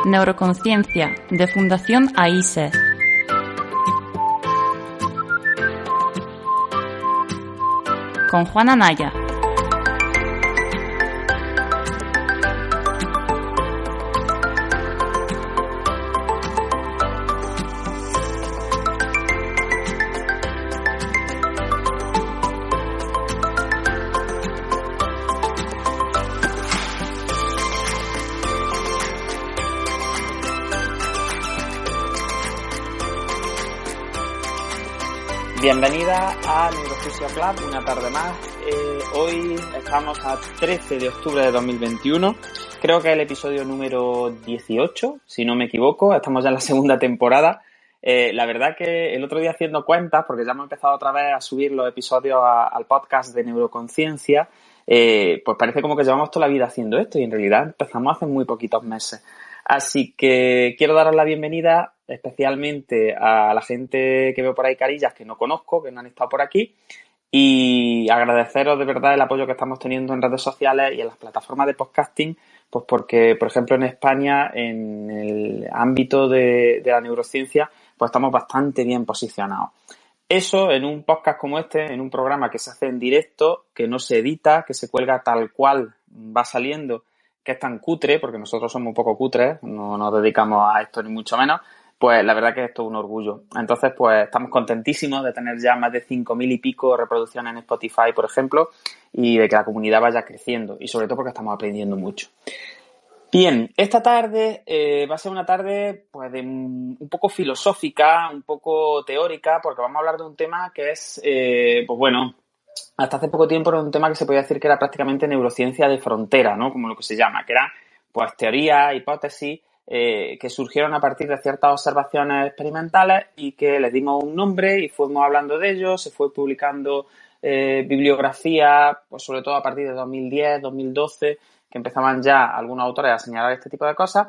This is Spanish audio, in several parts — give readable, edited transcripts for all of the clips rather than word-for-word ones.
Neuroconciencia, de Fundación AISE. Con Juana Naya. Bienvenida a Neurofisio Club, una tarde más. Hoy estamos a 13 de octubre de 2021. Creo que es el episodio número 18, si no me equivoco. Estamos ya en la segunda temporada. La verdad que el otro día haciendo cuentas, porque ya hemos empezado otra vez a subir los episodios al podcast de Neuroconciencia, pues parece como que llevamos toda la vida haciendo esto y en realidad empezamos hace muy poquitos meses. Así que quiero daros la bienvenida especialmente a la gente que veo por ahí carillas que no conozco, que no han estado por aquí, y agradeceros de verdad el apoyo que estamos teniendo en redes sociales y en las plataformas de podcasting, pues porque, por ejemplo, en España, en el ámbito de la neurociencia, pues estamos bastante bien posicionados. Eso en un podcast como este, en un programa que se hace en directo, que no se edita, que se cuelga tal cual va saliendo, que es tan cutre, porque nosotros somos un poco cutres, no nos dedicamos a esto ni mucho menos, pues la verdad que esto es un orgullo. Entonces, pues estamos contentísimos de tener ya más de 5.000 y pico reproducciones en Spotify, por ejemplo, y de que la comunidad vaya creciendo, y sobre todo porque estamos aprendiendo mucho. Bien, esta tarde va a ser una tarde pues de un poco filosófica, un poco teórica, porque vamos a hablar de un tema que es, pues bueno, hasta hace poco tiempo era un tema que se podía decir que era prácticamente neurociencia de frontera, ¿no? Como lo que se llama, que eran pues teorías, hipótesis que surgieron a partir de ciertas observaciones experimentales y que les dimos un nombre y fuimos hablando de ellos, se fue publicando bibliografía, pues sobre todo a partir de 2010, 2012, que empezaban ya algunos autores a señalar este tipo de cosas.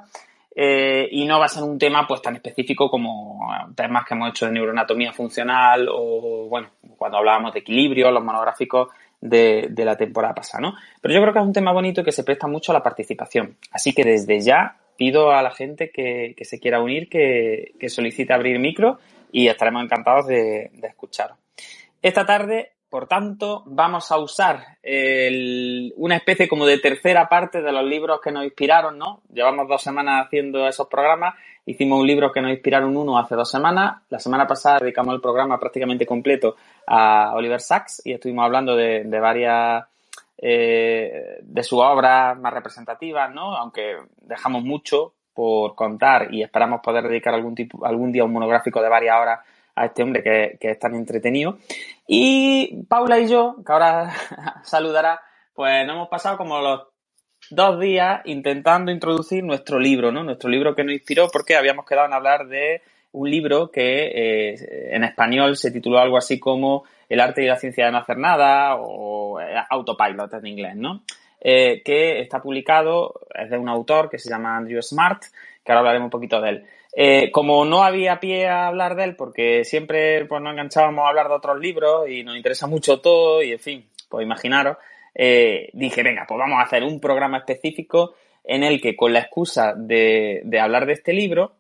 Y no va a ser un tema pues tan específico como temas que hemos hecho de neuroanatomía funcional o, bueno, cuando hablábamos de equilibrio, los monográficos de la temporada pasada, ¿no? Pero yo creo que es un tema bonito y que se presta mucho a la participación. Así que desde ya pido a la gente que se quiera unir, que solicite abrir micro y estaremos encantados de escucharos. Esta tarde, por tanto, vamos a usar una especie como de tercera parte de los libros que nos inspiraron, ¿no? Llevamos 2 semanas haciendo esos programas. Hicimos un libro que nos inspiraron uno hace 2 semanas. La semana pasada dedicamos el programa prácticamente completo a Oliver Sacks y estuvimos hablando de varias de sus obras más representativas, ¿no? Aunque dejamos mucho por contar y esperamos poder dedicar algún día un monográfico de varias horas a este hombre que es tan entretenido. Y Paula y yo, que ahora saludará, pues nos hemos pasado como los 2 días intentando introducir nuestro libro, ¿no? Nuestro libro que nos inspiró, porque habíamos quedado en hablar de un libro que en español se tituló algo así como El arte y la ciencia de no hacer nada o Autopilot en inglés, ¿no? Que está publicado, es de un autor que se llama Andrew Smart, que ahora hablaremos un poquito de él. Como no había pie a hablar de él, porque siempre pues, nos enganchábamos a hablar de otros libros y nos interesa mucho todo y, en fin, pues imaginaros, dije, venga, pues vamos a hacer un programa específico en el que con la excusa de hablar de este libro,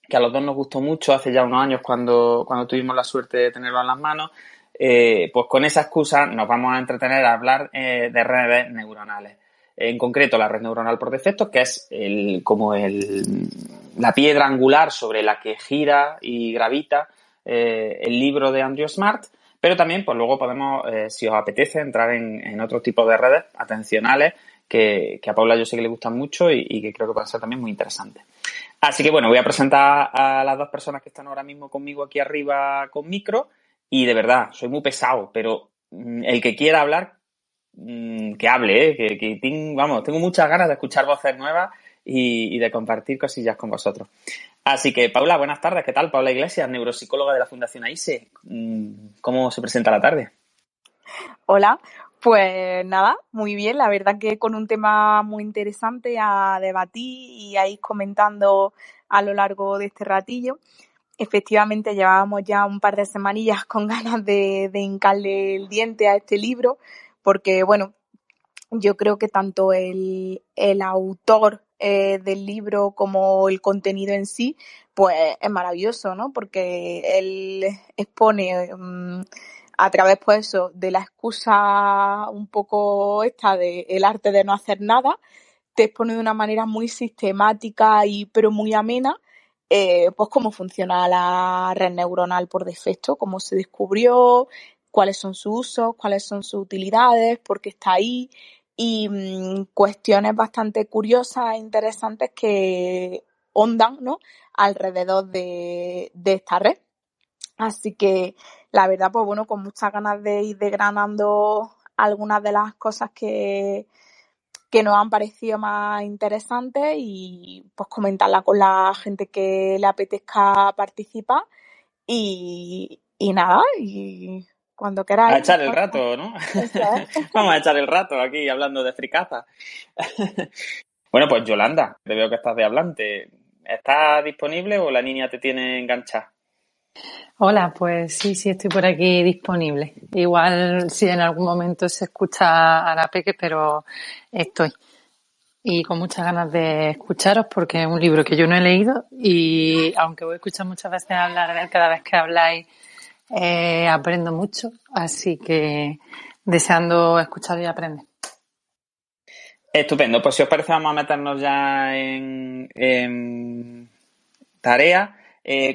que a los dos nos gustó mucho hace ya unos años cuando tuvimos la suerte de tenerlo en las manos, pues con esa excusa nos vamos a entretener a hablar de redes neuronales. En concreto, la red neuronal por defecto, que es la piedra angular sobre la que gira y gravita el libro de Andrew Smart, pero también pues luego podemos, si os apetece, entrar en otro tipo de redes atencionales que a Paula yo sé que le gustan mucho y que creo que pueden ser también muy interesantes. Así que bueno, voy a presentar a las 2 personas que están ahora mismo conmigo aquí arriba con micro y de verdad, soy muy pesado, pero el que quiera hablar, que hable, tengo muchas ganas de escuchar voces nuevas y de compartir cosillas con vosotros. Así que, Paula, buenas tardes. ¿Qué tal? Paula Iglesias, neuropsicóloga de la Fundación AISE. ¿Cómo se presenta la tarde? Hola, pues nada, muy bien. La verdad que con un tema muy interesante a debatir y a ir comentando a lo largo de este ratillo. Efectivamente, llevábamos ya un par de semanillas con ganas de hincarle el diente a este libro, porque, bueno, yo creo que tanto el autor del libro como el contenido en sí, pues es maravilloso, ¿no? Porque él expone a través, pues eso, de la excusa un poco esta de el arte de no hacer nada, te expone de una manera muy sistemática y pero muy amena, pues cómo funciona la red neuronal por defecto, cómo se descubrió, cuáles son sus usos, cuáles son sus utilidades, por qué está ahí y cuestiones bastante curiosas e interesantes que ondan, ¿no?, alrededor de esta red. Así que la verdad, pues bueno, con muchas ganas de ir desgranando algunas de las cosas que nos han parecido más interesantes y pues comentarla con la gente que le apetezca participar y nada, y cuando A queráis. echar el rato, ¿no? Eso es. Vamos a echar el rato aquí hablando de fricaza. Bueno, pues Yolanda, te veo que estás de hablante. ¿Estás disponible o la niña te tiene enganchada? Hola, pues sí, estoy por aquí disponible. Igual si en algún momento se escucha a la peque, pero estoy. Y con muchas ganas de escucharos porque es un libro que yo no he leído y aunque voy a escuchar muchas veces hablar de él, cada vez que habláis aprendo mucho, así que deseando escuchar y aprender. Estupendo, pues si os parece vamos a meternos ya en tarea.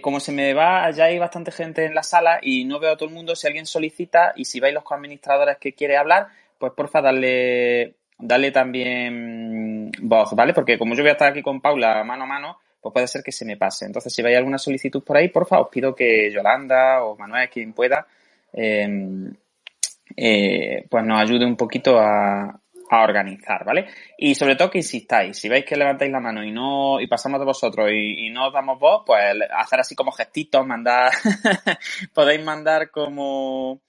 Como se me va, ya hay bastante gente en la sala y no veo a todo el mundo. Si alguien solicita y si veis los coadministradores que quiere hablar, pues porfa darle también voz, ¿vale? Porque como yo voy a estar aquí con Paula mano a mano, pues puede ser que se me pase. Entonces, si veis alguna solicitud por ahí, porfa, os pido que Yolanda o Manuel, quien pueda, pues nos ayude un poquito a organizar, ¿vale? Y sobre todo que insistáis, si veis que levantáis la mano y pasamos de vosotros y no os damos voz, pues hacer así como gestitos, mandar podéis mandar como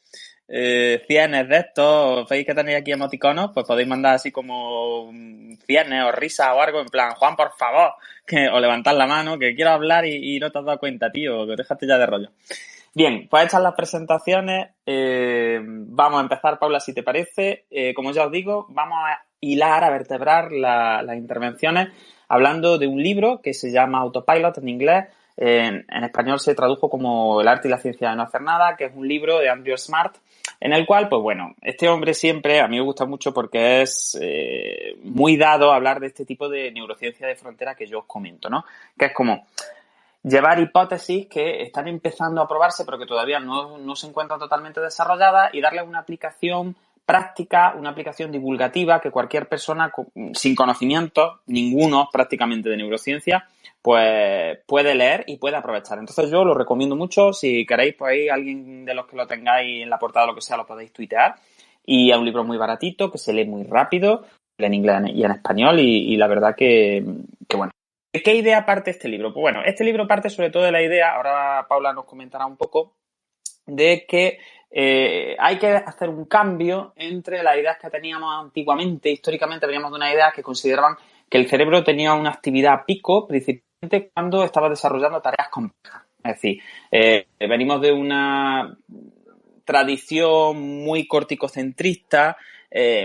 cienes de estos, veis que tenéis aquí emoticonos, pues podéis mandar así como cienes o risas o algo, en plan, Juan, por favor, o levantad la mano, que quiero hablar y no te has dado cuenta, tío, que déjate ya de rollo. Bien, pues hechas las presentaciones, vamos a empezar, Paula, si te parece. Como ya os digo, vamos a hilar, a vertebrar las intervenciones hablando de un libro que se llama Autopilot en inglés. En español se tradujo como El arte y la ciencia de no hacer nada, que es un libro de Andrew Smart, en el cual, pues bueno, este hombre siempre, a mí me gusta mucho porque es muy dado a hablar de este tipo de neurociencia de frontera que yo os comento, ¿no? Que es como llevar hipótesis que están empezando a probarse pero que todavía no se encuentran totalmente desarrolladas y darle una aplicación práctica, una aplicación divulgativa que cualquier persona sin conocimientos, ninguno prácticamente de neurociencia, pues puede leer y puede aprovechar. Entonces yo lo recomiendo mucho. Si queréis, pues ahí alguien de los que lo tengáis en la portada o lo que sea, lo podéis tuitear. Y es un libro muy baratito, que se lee muy rápido, en inglés y en español y la verdad que bueno. ¿De qué idea parte este libro? Pues bueno, este libro parte sobre todo de la idea, ahora Paula nos comentará un poco, de que hay que hacer un cambio entre las ideas que teníamos antiguamente. Históricamente veníamos de unas ideas que consideraban que el cerebro tenía una actividad pico, principalmente cuando estaba desarrollando tareas complejas. Es decir, venimos de una tradición muy corticocentrista,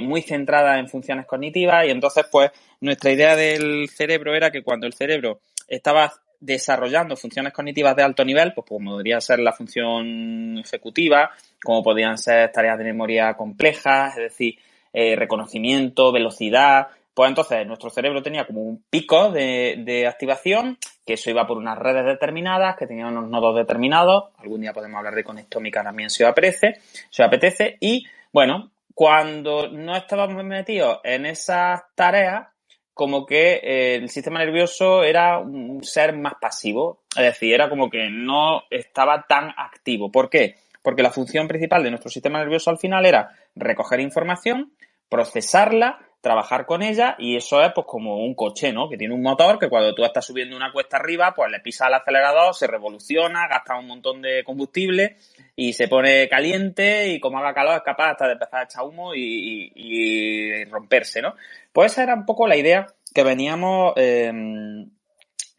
muy centrada en funciones cognitivas y entonces pues nuestra idea del cerebro era que cuando el cerebro estaba desarrollando funciones cognitivas de alto nivel, pues como podría ser la función ejecutiva, como podían ser tareas de memoria complejas, es decir, reconocimiento, velocidad, pues entonces nuestro cerebro tenía como un pico de activación, que eso iba por unas redes determinadas, que tenían unos nodos determinados, algún día podemos hablar de conectómica también si os apetece, y bueno, cuando no estábamos metidos en esas tareas, como que el sistema nervioso era un ser más pasivo, es decir, era como que no estaba tan activo. ¿Por qué? Porque la función principal de nuestro sistema nervioso al final era recoger información, procesarla, trabajar con ella y eso es pues como un coche, ¿no? Que tiene un motor que cuando tú estás subiendo una cuesta arriba, pues le pisas el acelerador, se revoluciona, gasta un montón de combustible y se pone caliente y como haga calor es capaz hasta de empezar a echar humo y romperse, ¿no? Pues esa era un poco la idea que veníamos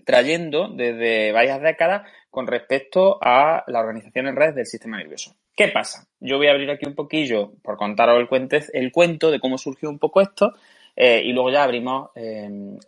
trayendo desde varias décadas con respecto a la organización en red del sistema nervioso. ¿Qué pasa? Yo voy a abrir aquí un poquillo por contaros el cuento de cómo surgió un poco esto y luego ya abrimos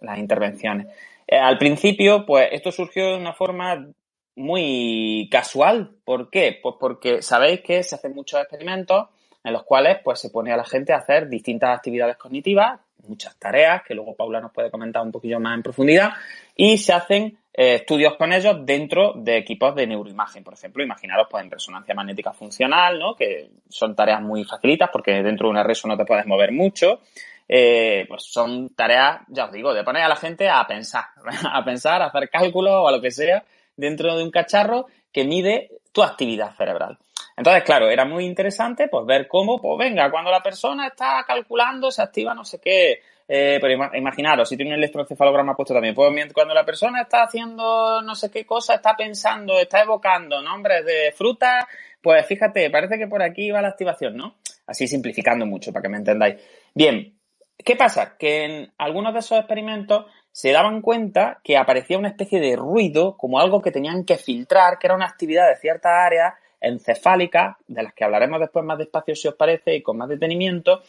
las intervenciones. Al principio, pues esto surgió de una forma muy casual. ¿Por qué? Pues porque sabéis que se hacen muchos experimentos en los cuales pues se pone a la gente a hacer distintas actividades cognitivas, muchas tareas, que luego Paula nos puede comentar un poquillo más en profundidad, y se hacen estudios con ellos dentro de equipos de neuroimagen, por ejemplo. Imaginaros pues en resonancia magnética funcional, ¿no? Que son tareas muy facilitas porque dentro de una reso no te puedes mover mucho. Pues son tareas, ya os digo, de poner a la gente a pensar, a hacer cálculos o a lo que sea dentro de un cacharro que mide tu actividad cerebral. Entonces, claro, era muy interesante pues ver cómo, pues venga, cuando la persona está calculando se activa no sé qué. Pero imaginaros, si tiene un electroencefalograma puesto también, pues cuando la persona está haciendo no sé qué cosa, está pensando, está evocando nombres de frutas, pues fíjate, parece que por aquí va la activación, ¿no? Así simplificando mucho, para que me entendáis. Bien, ¿qué pasa? Que en algunos de esos experimentos se daban cuenta que aparecía una especie de ruido, como algo que tenían que filtrar, que era una actividad de ciertas áreas encefálicas, de las que hablaremos después más despacio si os parece y con más detenimiento,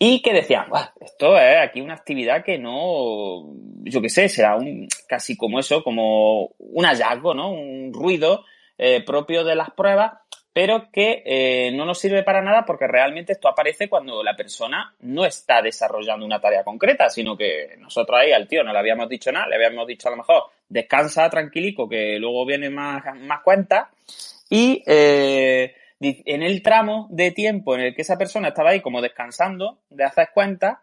y que decían, esto es aquí una actividad que no, yo qué sé, será casi como eso, como un hallazgo, ¿no? Un ruido propio de las pruebas, pero que no nos sirve para nada porque realmente esto aparece cuando la persona no está desarrollando una tarea concreta, sino que nosotros ahí al tío no le habíamos dicho nada, le habíamos dicho a lo mejor descansa tranquilico que luego vienen más cuentas, y en el tramo de tiempo en el que esa persona estaba ahí como descansando de hacer cuentas,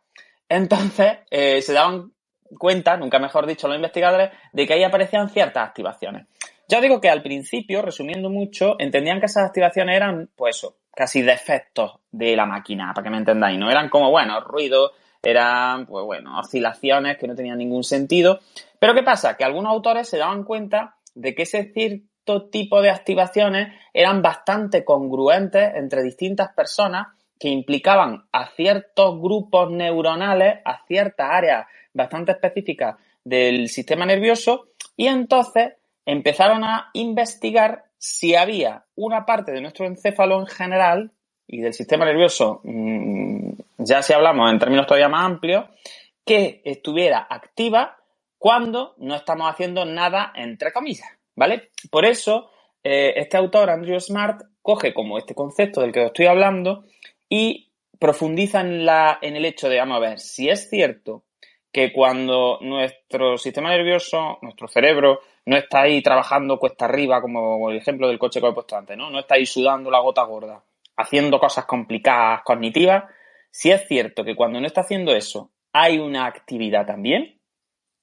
entonces se daban cuenta, nunca mejor dicho los investigadores, de que ahí aparecían ciertas activaciones. Ya os digo que al principio, resumiendo mucho, entendían que esas activaciones eran, pues eso, casi defectos de la máquina, para que me entendáis, no eran como, bueno, ruidos, eran, pues bueno, oscilaciones que no tenían ningún sentido. Pero ¿qué pasa? Que algunos autores se daban cuenta de que ese cierto tipo de activaciones eran bastante congruentes entre distintas personas que implicaban a ciertos grupos neuronales, a ciertas áreas bastante específicas del sistema nervioso, y entonces empezaron a investigar si había una parte de nuestro encéfalo en general y del sistema nervioso, ya si hablamos en términos todavía más amplios, que estuviera activa cuando no estamos haciendo nada, entre comillas, ¿vale? Por eso, este autor, Andrew Smart, coge como este concepto del que os estoy hablando y profundiza en el hecho de, vamos a ver, si es cierto que cuando nuestro sistema nervioso, nuestro cerebro, no está ahí trabajando cuesta arriba, como el ejemplo del coche que he puesto antes, ¿no? No está ahí sudando la gota gorda, haciendo cosas complicadas, cognitivas. Si es cierto que cuando no está haciendo eso, hay una actividad también.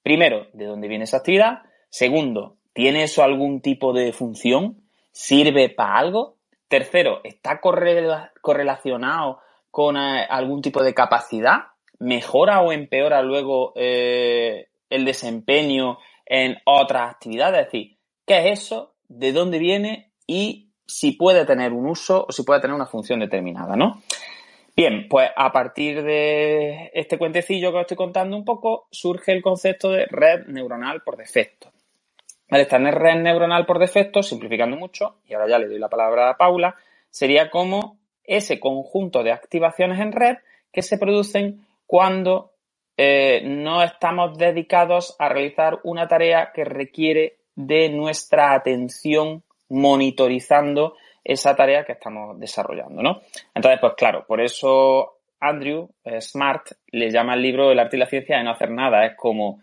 Primero, ¿de dónde viene esa actividad? Segundo, ¿tiene eso algún tipo de función? ¿Sirve para algo? Tercero, ¿está correlacionado con algún tipo de capacidad? ¿Mejora o empeora luego el desempeño en otras actividades? Es decir, ¿qué es eso? ¿De dónde viene? Y si puede tener un uso o si puede tener una función determinada, ¿no? Bien, pues a partir de este cuentecillo que os estoy contando un poco, surge el concepto de red neuronal por defecto. Vale, esta red neuronal por defecto, simplificando mucho, y ahora ya le doy la palabra a Paula, sería como ese conjunto de activaciones en red que se producen cuando no estamos dedicados a realizar una tarea que requiere de nuestra atención monitorizando esa tarea que estamos desarrollando, ¿no? Entonces, pues claro, por eso Andrew Smart le llama al libro El arte y la ciencia de no hacer nada. Es como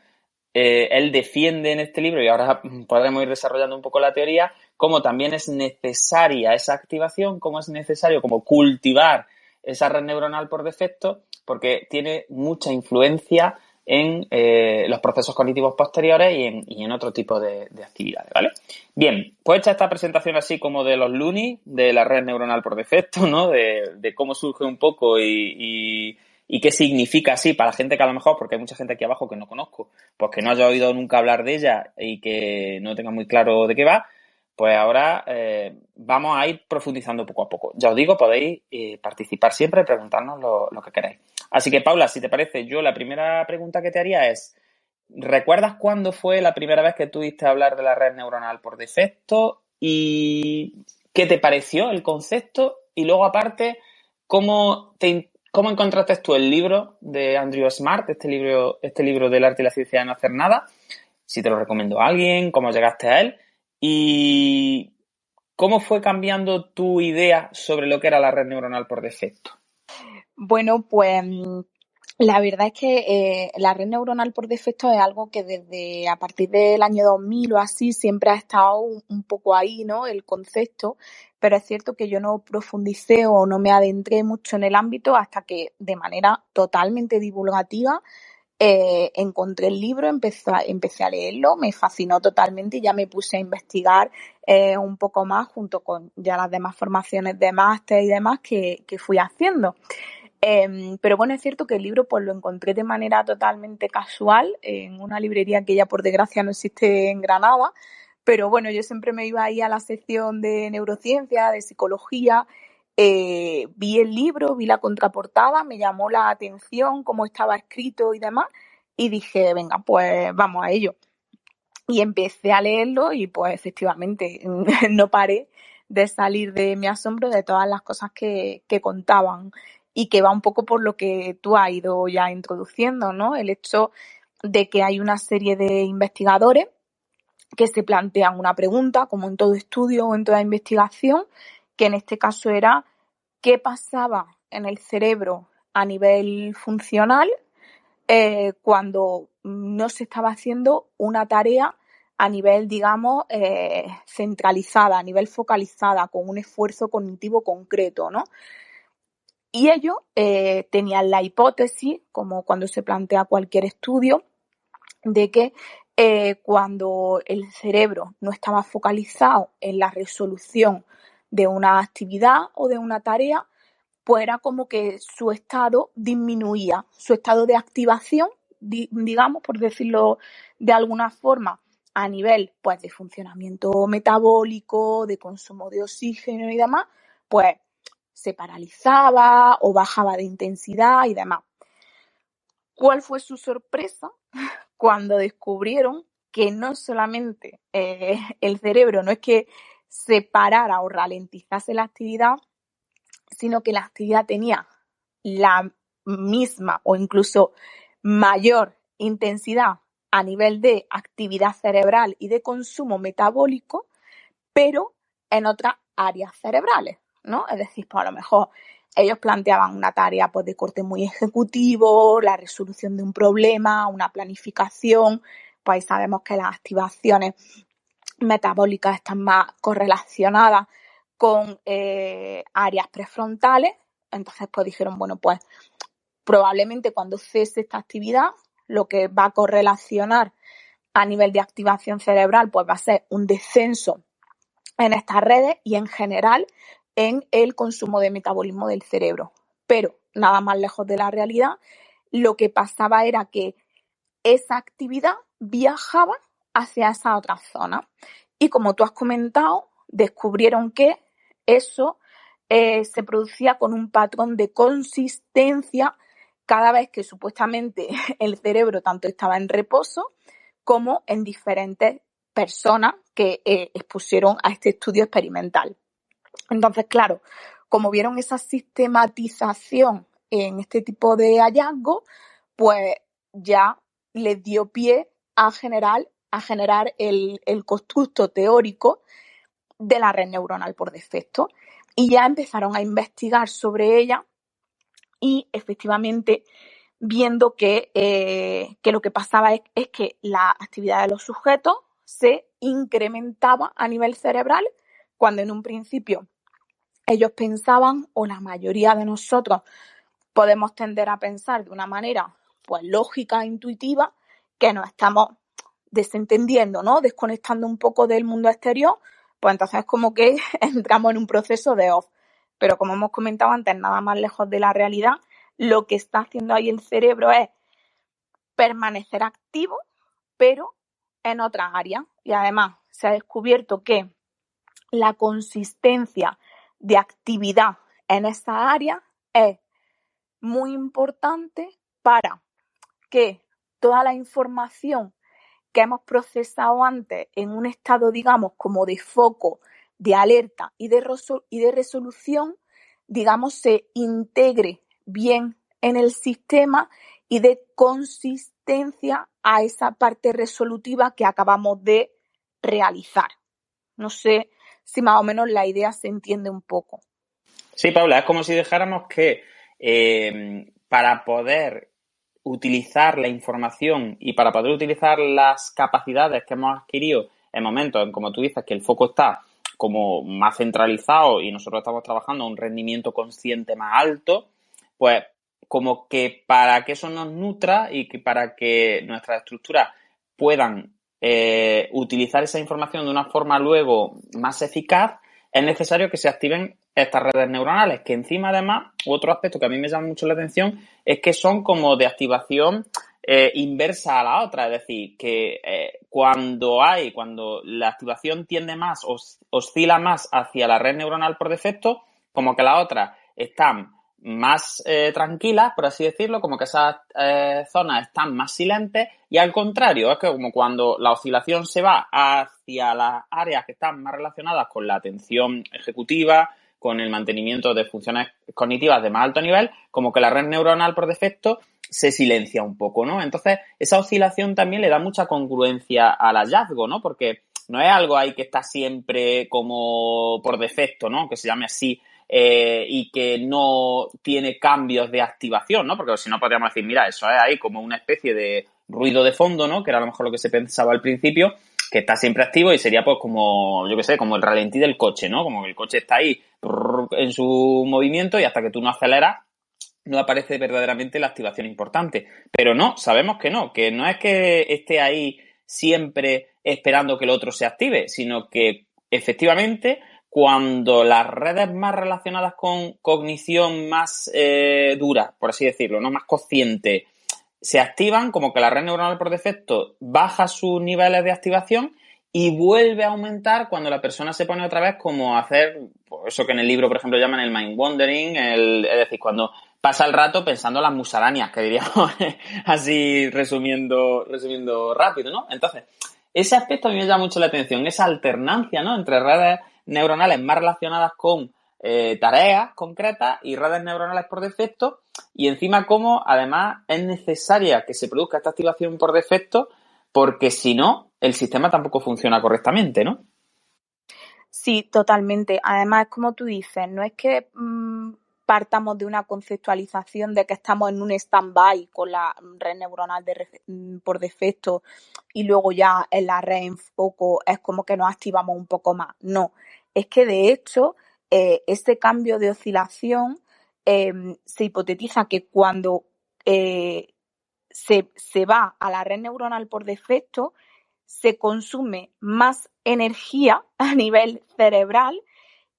él defiende en este libro, y ahora podremos ir desarrollando un poco la teoría, cómo también es necesaria esa activación, cómo es necesario como cultivar esa red neuronal por defecto, porque tiene mucha influencia en los procesos cognitivos posteriores y en otro tipo de actividades, ¿vale? Bien, pues hecha esta presentación así como de los Looney, de la red neuronal por defecto, ¿no? De cómo surge un poco y qué significa así para la gente que a lo mejor, porque hay mucha gente aquí abajo que no conozco, pues que no haya oído nunca hablar de ella y que no tenga muy claro de qué va, pues ahora vamos a ir profundizando poco a poco. Ya os digo, podéis participar siempre, preguntarnos lo que queráis. Así que, Paula, si te parece, yo la primera pregunta que te haría es, ¿recuerdas cuándo fue la primera vez que tuviste a hablar de la red neuronal por defecto y qué te pareció el concepto? Y luego, aparte, ¿cómo te ¿Cómo encontraste tú el libro de Andrew Smart, este libro del arte y la ciencia de no hacer nada? Si te lo recomendó alguien, cómo llegaste a él y cómo fue cambiando tu idea sobre lo que era la red neuronal por defecto. Bueno, pues la verdad es que la red neuronal por defecto es algo que desde a partir del año 2000 o así siempre ha estado un poco ahí, ¿no? El concepto, pero es cierto que yo no profundicé o no me adentré mucho en el ámbito hasta que de manera totalmente divulgativa encontré el libro, empecé a leerlo, me fascinó totalmente y ya me puse a investigar un poco más junto con ya las demás formaciones de máster y demás que fui haciendo. Pero bueno, es cierto que el libro pues lo encontré de manera totalmente casual en una librería que ya por desgracia no existe en Granada, pero bueno, yo siempre me iba ahí a la sección de neurociencia, de psicología, vi el libro, vi la contraportada, me llamó la atención cómo estaba escrito y demás, y dije, venga, pues vamos a ello. Y empecé a leerlo y pues efectivamente no paré de salir de mi asombro de todas las cosas que contaban y que va un poco por lo que tú has ido ya introduciendo, ¿no? El hecho de que hay una serie de investigadores que se plantean una pregunta, como en todo estudio o en toda investigación, que en este caso era qué pasaba en el cerebro a nivel funcional cuando no se estaba haciendo una tarea a nivel, digamos, centralizada, a nivel focalizada, con un esfuerzo cognitivo concreto, ¿no? Y ellos tenían la hipótesis, como cuando se plantea cualquier estudio, de que cuando el cerebro no estaba focalizado en la resolución de una actividad o de una tarea, pues era como que su estado disminuía, su estado de activación, digamos, por decirlo de alguna forma, a nivel pues de funcionamiento metabólico, de consumo de oxígeno y demás, pues se paralizaba o bajaba de intensidad y demás. ¿Cuál fue su sorpresa cuando descubrieron que no solamente el cerebro no es que se parara o ralentizase la actividad, sino que la actividad tenía la misma o incluso mayor intensidad a nivel de actividad cerebral y de consumo metabólico, pero en otras áreas cerebrales, ¿no? Es decir, pues a lo mejor ellos planteaban una tarea pues, de corte muy ejecutivo, la resolución de un problema, una planificación, pues sabemos que las activaciones metabólicas están más correlacionadas con áreas prefrontales. Entonces, pues dijeron, bueno, pues probablemente cuando cese esta actividad, lo que va a correlacionar a nivel de activación cerebral, pues va a ser un descenso en estas redes y en general en el consumo de metabolismo del cerebro. Pero nada más lejos de la realidad, lo que pasaba era que esa actividad viajaba hacia esa otra zona. Y como tú has comentado, descubrieron que eso se producía con un patrón de consistencia cada vez que supuestamente el cerebro tanto estaba en reposo como en diferentes personas que expusieron a este estudio experimental. Entonces, claro, como vieron esa sistematización en este tipo de hallazgos, pues ya les dio pie a generar el constructo teórico de la red neuronal por defecto. Y ya empezaron a investigar sobre ella y efectivamente viendo que lo que pasaba es que la actividad de los sujetos se incrementaba a nivel cerebral cuando en un principio ellos pensaban, o la mayoría de nosotros podemos tender a pensar de una manera pues lógica, intuitiva, que nos estamos desentendiendo, ¿no? Desconectando un poco del mundo exterior, pues entonces es como que entramos en un proceso de off. Pero como hemos comentado antes, nada más lejos de la realidad, lo que está haciendo ahí el cerebro es permanecer activo, pero en otras áreas. Y además se ha descubierto que la consistencia de actividad en esa área es muy importante para que toda la información que hemos procesado antes en un estado, digamos, como de foco, de alerta y de resolución, digamos, se integre bien en el sistema y de consistencia a esa parte resolutiva que acabamos de realizar. No sé si más o menos la idea se entiende un poco. Sí, Paula, es como si dejáramos que para poder utilizar la información y para poder utilizar las capacidades que hemos adquirido en momentos en, como tú dices, que el foco está como más centralizado y nosotros estamos trabajando a un rendimiento consciente más alto, pues como que para que eso nos nutra y que para que nuestras estructuras puedan utilizar esa información de una forma luego más eficaz, es necesario que se activen estas redes neuronales, que encima además, otro aspecto que a mí me llama mucho la atención es que son como de activación inversa a la otra, es decir, que cuando la activación tiende más, oscila más hacia la red neuronal por defecto, como que las otras están más tranquilas, por así decirlo, como que esas zonas están más silentes, y al contrario, es que como cuando la oscilación se va hacia las áreas que están más relacionadas con la atención ejecutiva, con el mantenimiento de funciones cognitivas de más alto nivel, como que la red neuronal por defecto se silencia un poco, ¿no? Entonces, esa oscilación también le da mucha congruencia al hallazgo, ¿no? Porque no es algo ahí que está siempre como por defecto, ¿no? Que se llame así, y que no tiene cambios de activación, ¿no? Porque si no podríamos decir, mira, eso es ahí como una especie de ruido de fondo, ¿no? Que era a lo mejor lo que se pensaba al principio, que está siempre activo y sería pues como, yo qué sé, como el ralentí del coche, ¿no? Como que el coche está ahí en su movimiento y hasta que tú no aceleras no aparece verdaderamente la activación importante. Pero no, sabemos que no es que esté ahí siempre esperando que el otro se active, sino que efectivamente cuando las redes más relacionadas con cognición más dura, por así decirlo, no más consciente, se activan, como que la red neuronal por defecto baja sus niveles de activación y vuelve a aumentar cuando la persona se pone otra vez como a hacer, pues eso que en el libro, por ejemplo, llaman el mind wandering, es decir, cuando pasa el rato pensando en las musarañas, que diríamos así resumiendo rápido, ¿no? Entonces, ese aspecto a mí me llama mucho la atención, esa alternancia, ¿no? Entre redes neuronales más relacionadas con tareas concretas y redes neuronales por defecto, y encima cómo además es necesaria que se produzca esta activación por defecto, porque si no, el sistema tampoco funciona correctamente, ¿no? Sí, totalmente. Además, es como tú dices, no es que partamos de una conceptualización de que estamos en un stand-by con la red neuronal por defecto y luego ya en la red en foco es como que nos activamos un poco más. No, es que de hecho este cambio de oscilación se hipotetiza que cuando se va a la red neuronal por defecto, se consume más energía a nivel cerebral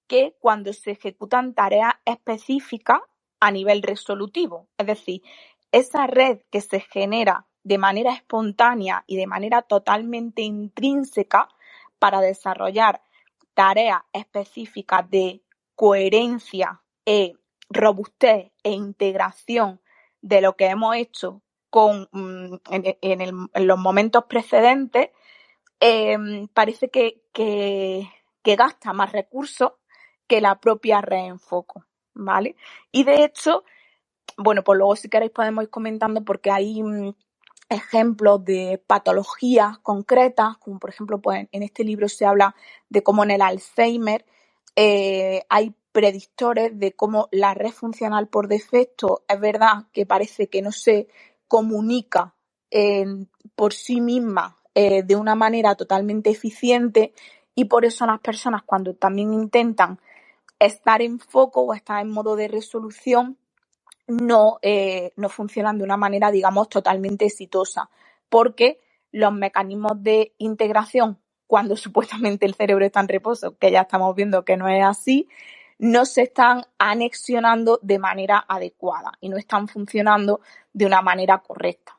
que cuando se ejecutan tareas específicas a nivel resolutivo. Es decir, esa red que se genera de manera espontánea y de manera totalmente intrínseca para desarrollar tareas específicas de coherencia, robustez e integración de lo que hemos hecho en los momentos precedentes, parece que gasta más recursos que la propia red en foco, ¿vale? Y de hecho, bueno, pues luego si queréis podemos ir comentando porque hay ejemplos de patologías concretas, como por ejemplo, pues en este libro se habla de cómo en el Alzheimer hay predictores de cómo la red funcional por defecto es verdad que parece que no se comunica por sí misma de una manera totalmente eficiente, y por eso las personas cuando también intentan estar en foco o estar en modo de resolución no funcionan de una manera, digamos, totalmente exitosa, porque los mecanismos de integración, cuando supuestamente el cerebro está en reposo, que ya estamos viendo que no es así, no se están anexionando de manera adecuada y no están funcionando de una manera correcta.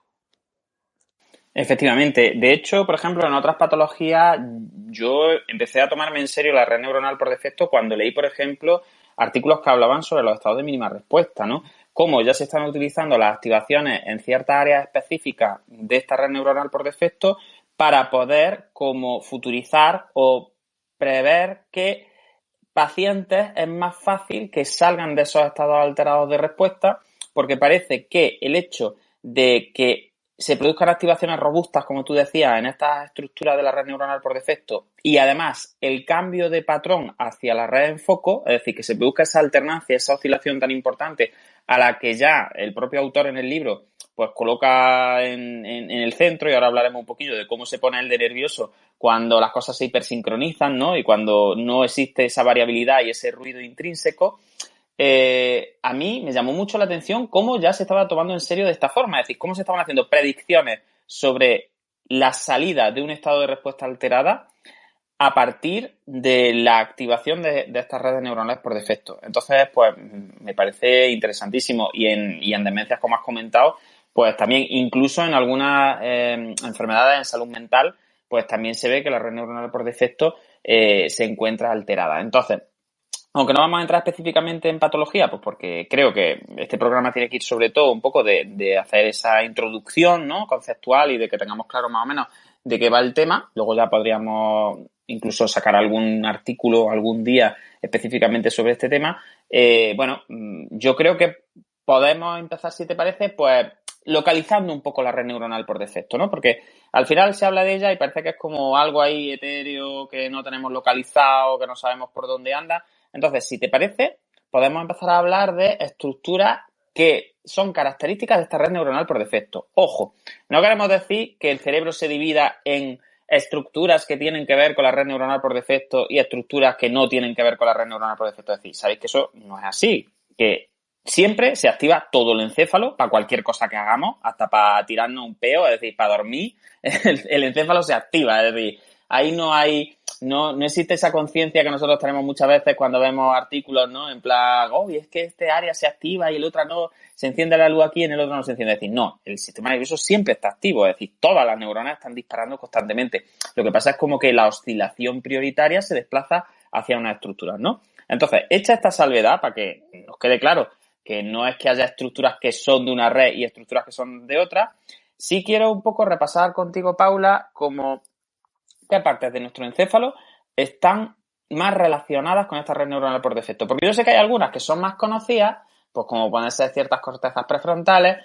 Efectivamente. De hecho, por ejemplo, en otras patologías, yo empecé a tomarme en serio la red neuronal por defecto cuando leí, por ejemplo, artículos que hablaban sobre los estados de mínima respuesta, ¿no? Cómo ya se están utilizando las activaciones en ciertas áreas específicas de esta red neuronal por defecto para poder como futurizar o prever que pacientes es más fácil que salgan de esos estados alterados de respuesta porque parece que el hecho de que se produzcan activaciones robustas, como tú decías, en estas estructuras de la red neuronal por defecto, y además el cambio de patrón hacia la red en foco, es decir, que se produzca esa alternancia, esa oscilación tan importante a la que ya el propio autor en el libro pues coloca en el centro, y ahora hablaremos un poquillo de cómo se pone el de nervioso cuando las cosas se hipersincronizan, ¿no? Y cuando no existe esa variabilidad y ese ruido intrínseco. A mí me llamó mucho la atención cómo ya se estaba tomando en serio de esta forma, es decir, cómo se estaban haciendo predicciones sobre la salida de un estado de respuesta alterada a partir de la activación de estas redes neuronales por defecto. Entonces, pues me parece interesantísimo, y en demencias, como has comentado, pues también incluso en algunas enfermedades en salud mental, pues también se ve que la red neuronal por defecto se encuentra alterada. Entonces, aunque no vamos a entrar específicamente en patología, pues porque creo que este programa tiene que ir sobre todo un poco de hacer esa introducción, ¿no?, conceptual, y de que tengamos claro más o menos de qué va el tema. Luego ya podríamos incluso sacar algún artículo algún día específicamente sobre este tema. Bueno, yo creo que podemos empezar, si te parece, pues localizando un poco la red neuronal por defecto, ¿no? Porque al final se habla de ella y parece que es como algo ahí etéreo que no tenemos localizado, que no sabemos por dónde anda. Entonces, si te parece, podemos empezar a hablar de estructuras que son características de esta red neuronal por defecto. Ojo, no queremos decir que el cerebro se divida en estructuras que tienen que ver con la red neuronal por defecto y estructuras que no tienen que ver con la red neuronal por defecto. Es decir, sabéis que eso no es así, que siempre se activa todo el encéfalo para cualquier cosa que hagamos, hasta para tirarnos un peo, es decir, para dormir, el encéfalo se activa, es decir, ahí no existe esa conciencia que nosotros tenemos muchas veces cuando vemos artículos, ¿no? En plan, y es que este área se activa y el otro no, se enciende la luz aquí y en el otro no se enciende. Es decir, no, el sistema nervioso siempre está activo, es decir, todas las neuronas están disparando constantemente. Lo que pasa es como que la oscilación prioritaria se desplaza hacia unas estructuras, ¿no? Entonces, hecha esta salvedad, para que nos quede claro que no es que haya estructuras que son de una red y estructuras que son de otra, sí quiero un poco repasar contigo, Paula, como qué partes de nuestro encéfalo están más relacionadas con esta red neuronal por defecto. Porque yo sé que hay algunas que son más conocidas, pues como pueden ser ciertas cortezas prefrontales,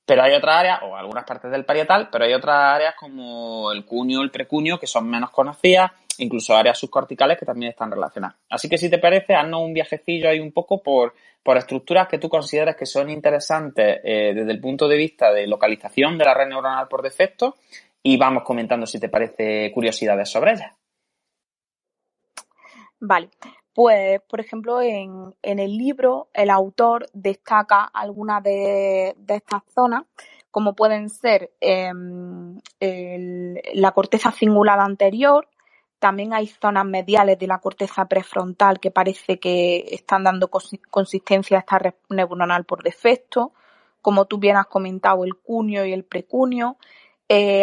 pero hay otras áreas, o algunas partes del parietal, pero hay otras áreas como el cúneo, el precuño, que son menos conocidas, incluso áreas subcorticales que también están relacionadas. Así que si te parece, haznos un viajecillo ahí un poco por estructuras que tú consideres que son interesantes desde el punto de vista de localización de la red neuronal por defecto, y vamos comentando, si te parece, curiosidades sobre ellas. Vale, pues por ejemplo en el libro el autor destaca algunas de estas zonas, como pueden ser la corteza cingulada anterior. También hay zonas mediales de la corteza prefrontal que parece que están dando consistencia a esta red neuronal por defecto, como tú bien has comentado, el cúneo y el precuño.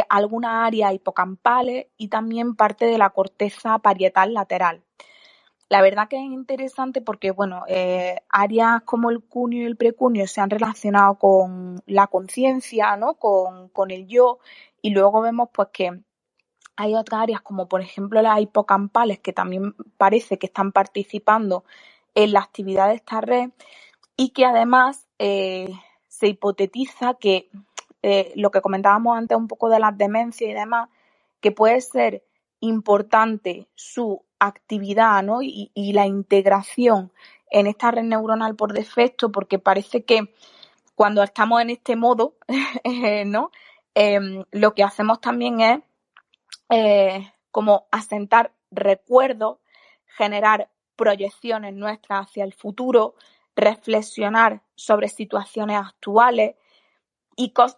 Algunas áreas hipocampales y también parte de la corteza parietal lateral. La verdad que es interesante porque, bueno, áreas como el cúneo y el precuño se han relacionado con la conciencia, ¿no? Con el yo, y luego vemos pues que hay otras áreas como por ejemplo las hipocampales que también parece que están participando en la actividad de esta red, y que además se hipotetiza que lo que comentábamos antes un poco de las demencias y demás, que puede ser importante su actividad, ¿no? y la integración en esta red neuronal por defecto, porque parece que cuando estamos en este modo, ¿no? Lo que hacemos también es como asentar recuerdos, generar proyecciones nuestras hacia el futuro, reflexionar sobre situaciones actuales,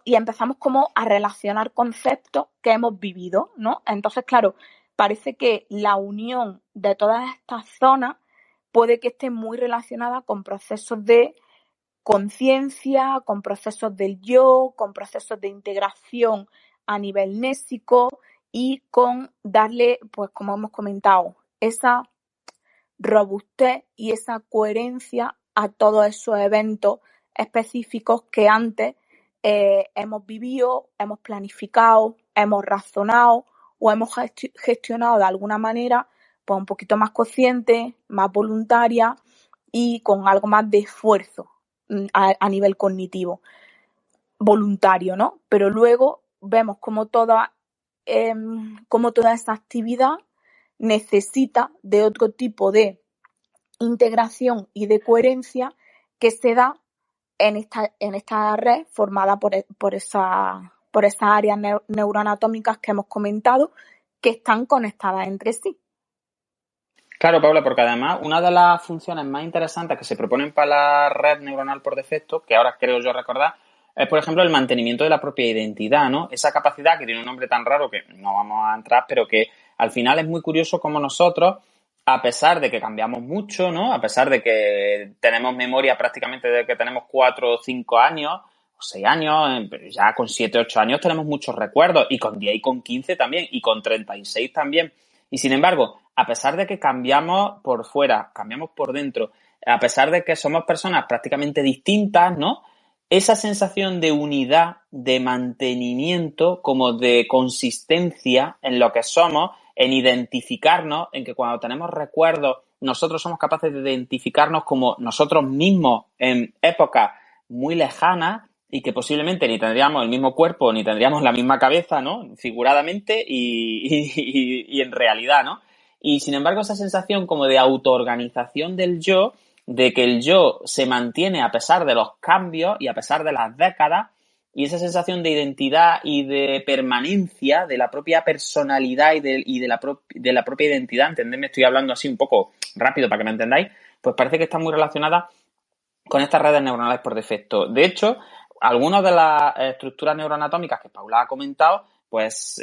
y empezamos como a relacionar conceptos que hemos vivido, ¿no? Entonces, claro, parece que la unión de todas estas zonas puede que esté muy relacionada con procesos de conciencia, con procesos del yo, con procesos de integración a nivel nésico y con darle, pues como hemos comentado, esa robustez y esa coherencia a todos esos eventos específicos que antes hemos vivido, hemos planificado, hemos razonado o hemos gestionado de alguna manera, pues un poquito más consciente, más voluntaria y con algo más de esfuerzo a nivel cognitivo, voluntario, ¿no? Pero luego vemos como toda esta actividad necesita de otro tipo de integración y de coherencia que se da en esta red formada por esas áreas neuroanatómicas que hemos comentado, que están conectadas entre sí. Claro, Paula, porque además una de las funciones más interesantes que se proponen para la red neuronal por defecto, que ahora creo yo recordar, es, por ejemplo, el mantenimiento de la propia identidad, ¿no? Esa capacidad que tiene un nombre tan raro que no vamos a entrar, pero que al final es muy curioso cómo nosotros, a pesar de que cambiamos mucho, ¿no? A pesar de que tenemos memoria prácticamente desde que tenemos 4 o 5 años, o 6 años, ya con 7 o 8 años tenemos muchos recuerdos, y con 10 y con 15 también, y con 36 también. Y sin embargo, a pesar de que cambiamos por fuera, cambiamos por dentro, a pesar de que somos personas prácticamente distintas, ¿no? Esa sensación de unidad, de mantenimiento, como de consistencia en lo que somos, en identificarnos, en que cuando tenemos recuerdos, nosotros somos capaces de identificarnos como nosotros mismos en épocas muy lejanas y que posiblemente ni tendríamos el mismo cuerpo, ni tendríamos la misma cabeza, ¿no? Figuradamente y en realidad, ¿no? Y sin embargo, esa sensación como de autoorganización del yo, de que el yo se mantiene a pesar de los cambios y a pesar de las décadas, y esa sensación de identidad y de permanencia de la propia personalidad y de la propia identidad, entendedme, estoy hablando así un poco rápido para que me entendáis, pues parece que está muy relacionada con estas redes neuronales por defecto. De hecho, algunas de las estructuras neuroanatómicas que Paula ha comentado, pues,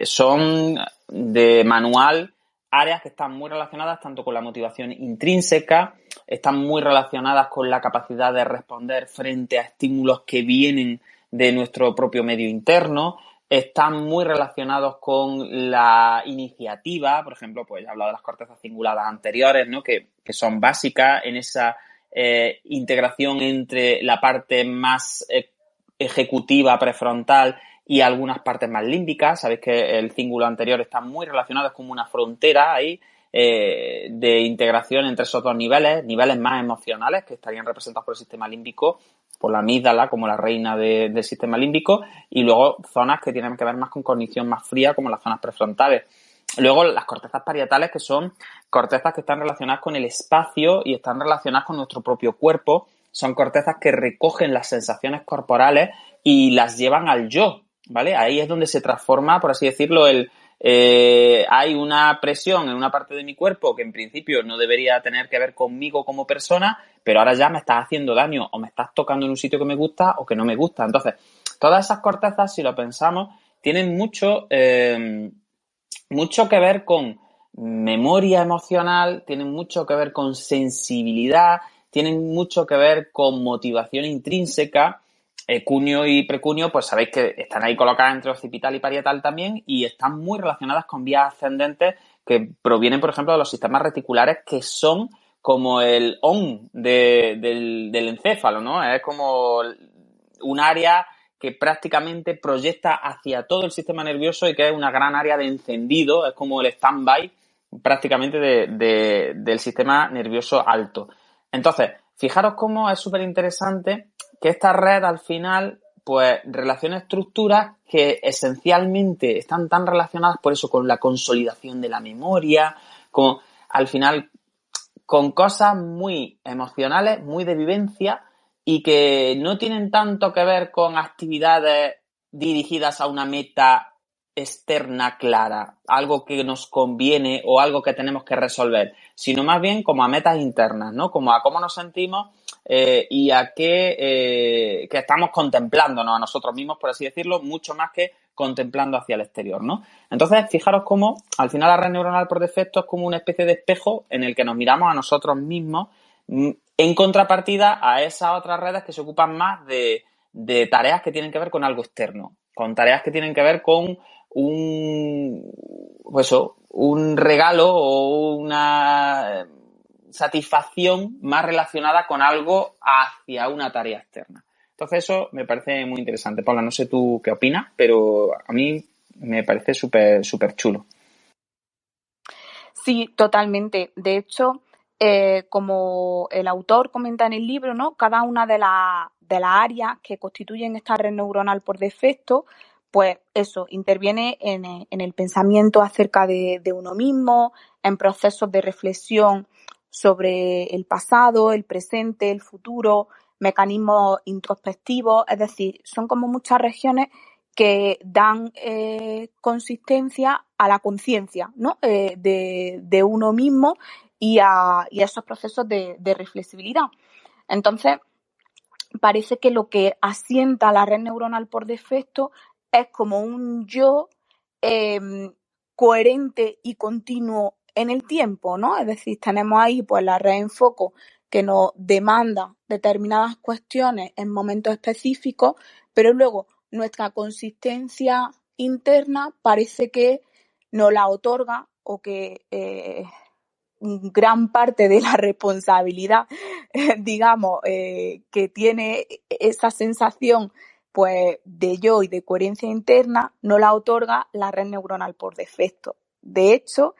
son de manual, áreas que están muy relacionadas tanto con la motivación intrínseca, están muy relacionadas con la capacidad de responder frente a estímulos que vienen de nuestro propio medio interno, están muy relacionados con la iniciativa, por ejemplo, pues he hablado de las cortezas cinguladas anteriores, ¿no? Que son básicas en esa integración entre la parte más ejecutiva prefrontal y algunas partes más límbicas. Sabéis que el cíngulo anterior está muy relacionado, es como una frontera ahí de integración entre esos dos niveles más emocionales que estarían representados por el sistema límbico, por la amígdala como la reina del sistema límbico, y luego zonas que tienen que ver más con cognición más fría como las zonas prefrontales. Luego las cortezas parietales, que son cortezas que están relacionadas con el espacio y están relacionadas con nuestro propio cuerpo. Son cortezas que recogen las sensaciones corporales y las llevan al yo, ¿vale? Ahí es donde se transforma, por así decirlo, hay una presión en una parte de mi cuerpo que en principio no debería tener que ver conmigo como persona, pero ahora ya me estás haciendo daño o me estás tocando en un sitio que me gusta o que no me gusta. Entonces, todas esas cortezas, si lo pensamos, tienen mucho que ver con memoria emocional, tienen mucho que ver con sensibilidad, tienen mucho que ver con motivación intrínseca. Cuneo y precuneo, pues sabéis que están ahí colocadas entre occipital y parietal también y están muy relacionadas con vías ascendentes que provienen, por ejemplo, de los sistemas reticulares, que son como el ON del encéfalo, ¿no? Es como un área que prácticamente proyecta hacia todo el sistema nervioso y que es una gran área de encendido, es como el stand-by prácticamente del sistema nervioso alto. Entonces, fijaros cómo es súper interesante que esta red al final pues relaciona estructuras que esencialmente están tan relacionadas por eso con la consolidación de la memoria, como al final con cosas muy emocionales, muy de vivencia y que no tienen tanto que ver con actividades dirigidas a una meta externa clara, algo que nos conviene o algo que tenemos que resolver, sino más bien como a metas internas, ¿no? Como a cómo nos sentimos y a que estamos contemplándonos a nosotros mismos, por así decirlo, mucho más que contemplando hacia el exterior, ¿no? Entonces, fijaros cómo al final la red neuronal por defecto es como una especie de espejo en el que nos miramos a nosotros mismos en contrapartida a esas otras redes que se ocupan más de tareas que tienen que ver con algo externo, con tareas que tienen que ver con un regalo o una satisfacción más relacionada con algo hacia una tarea externa. Entonces eso me parece muy interesante. Paula, no sé tú qué opinas, pero a mí me parece súper chulo. Sí, totalmente. De hecho, como el autor comenta en el libro, ¿no? Cada una de las áreas que constituyen esta red neuronal por defecto, pues eso, interviene en el pensamiento acerca de uno mismo, en procesos de reflexión sobre el pasado, el presente, el futuro, mecanismos introspectivos, es decir, son como muchas regiones que dan consistencia a la conciencia, ¿no? de uno mismo y a esos procesos de reflexibilidad. Entonces, parece que lo que asienta la red neuronal por defecto es como un yo coherente y continuo en el tiempo, ¿no? Es decir, tenemos ahí pues la red en foco que nos demanda determinadas cuestiones en momentos específicos, pero luego nuestra consistencia interna parece que nos la otorga o que gran parte de la responsabilidad, digamos, que tiene esa sensación pues de yo y de coherencia interna, no la otorga la red neuronal por defecto. De hecho,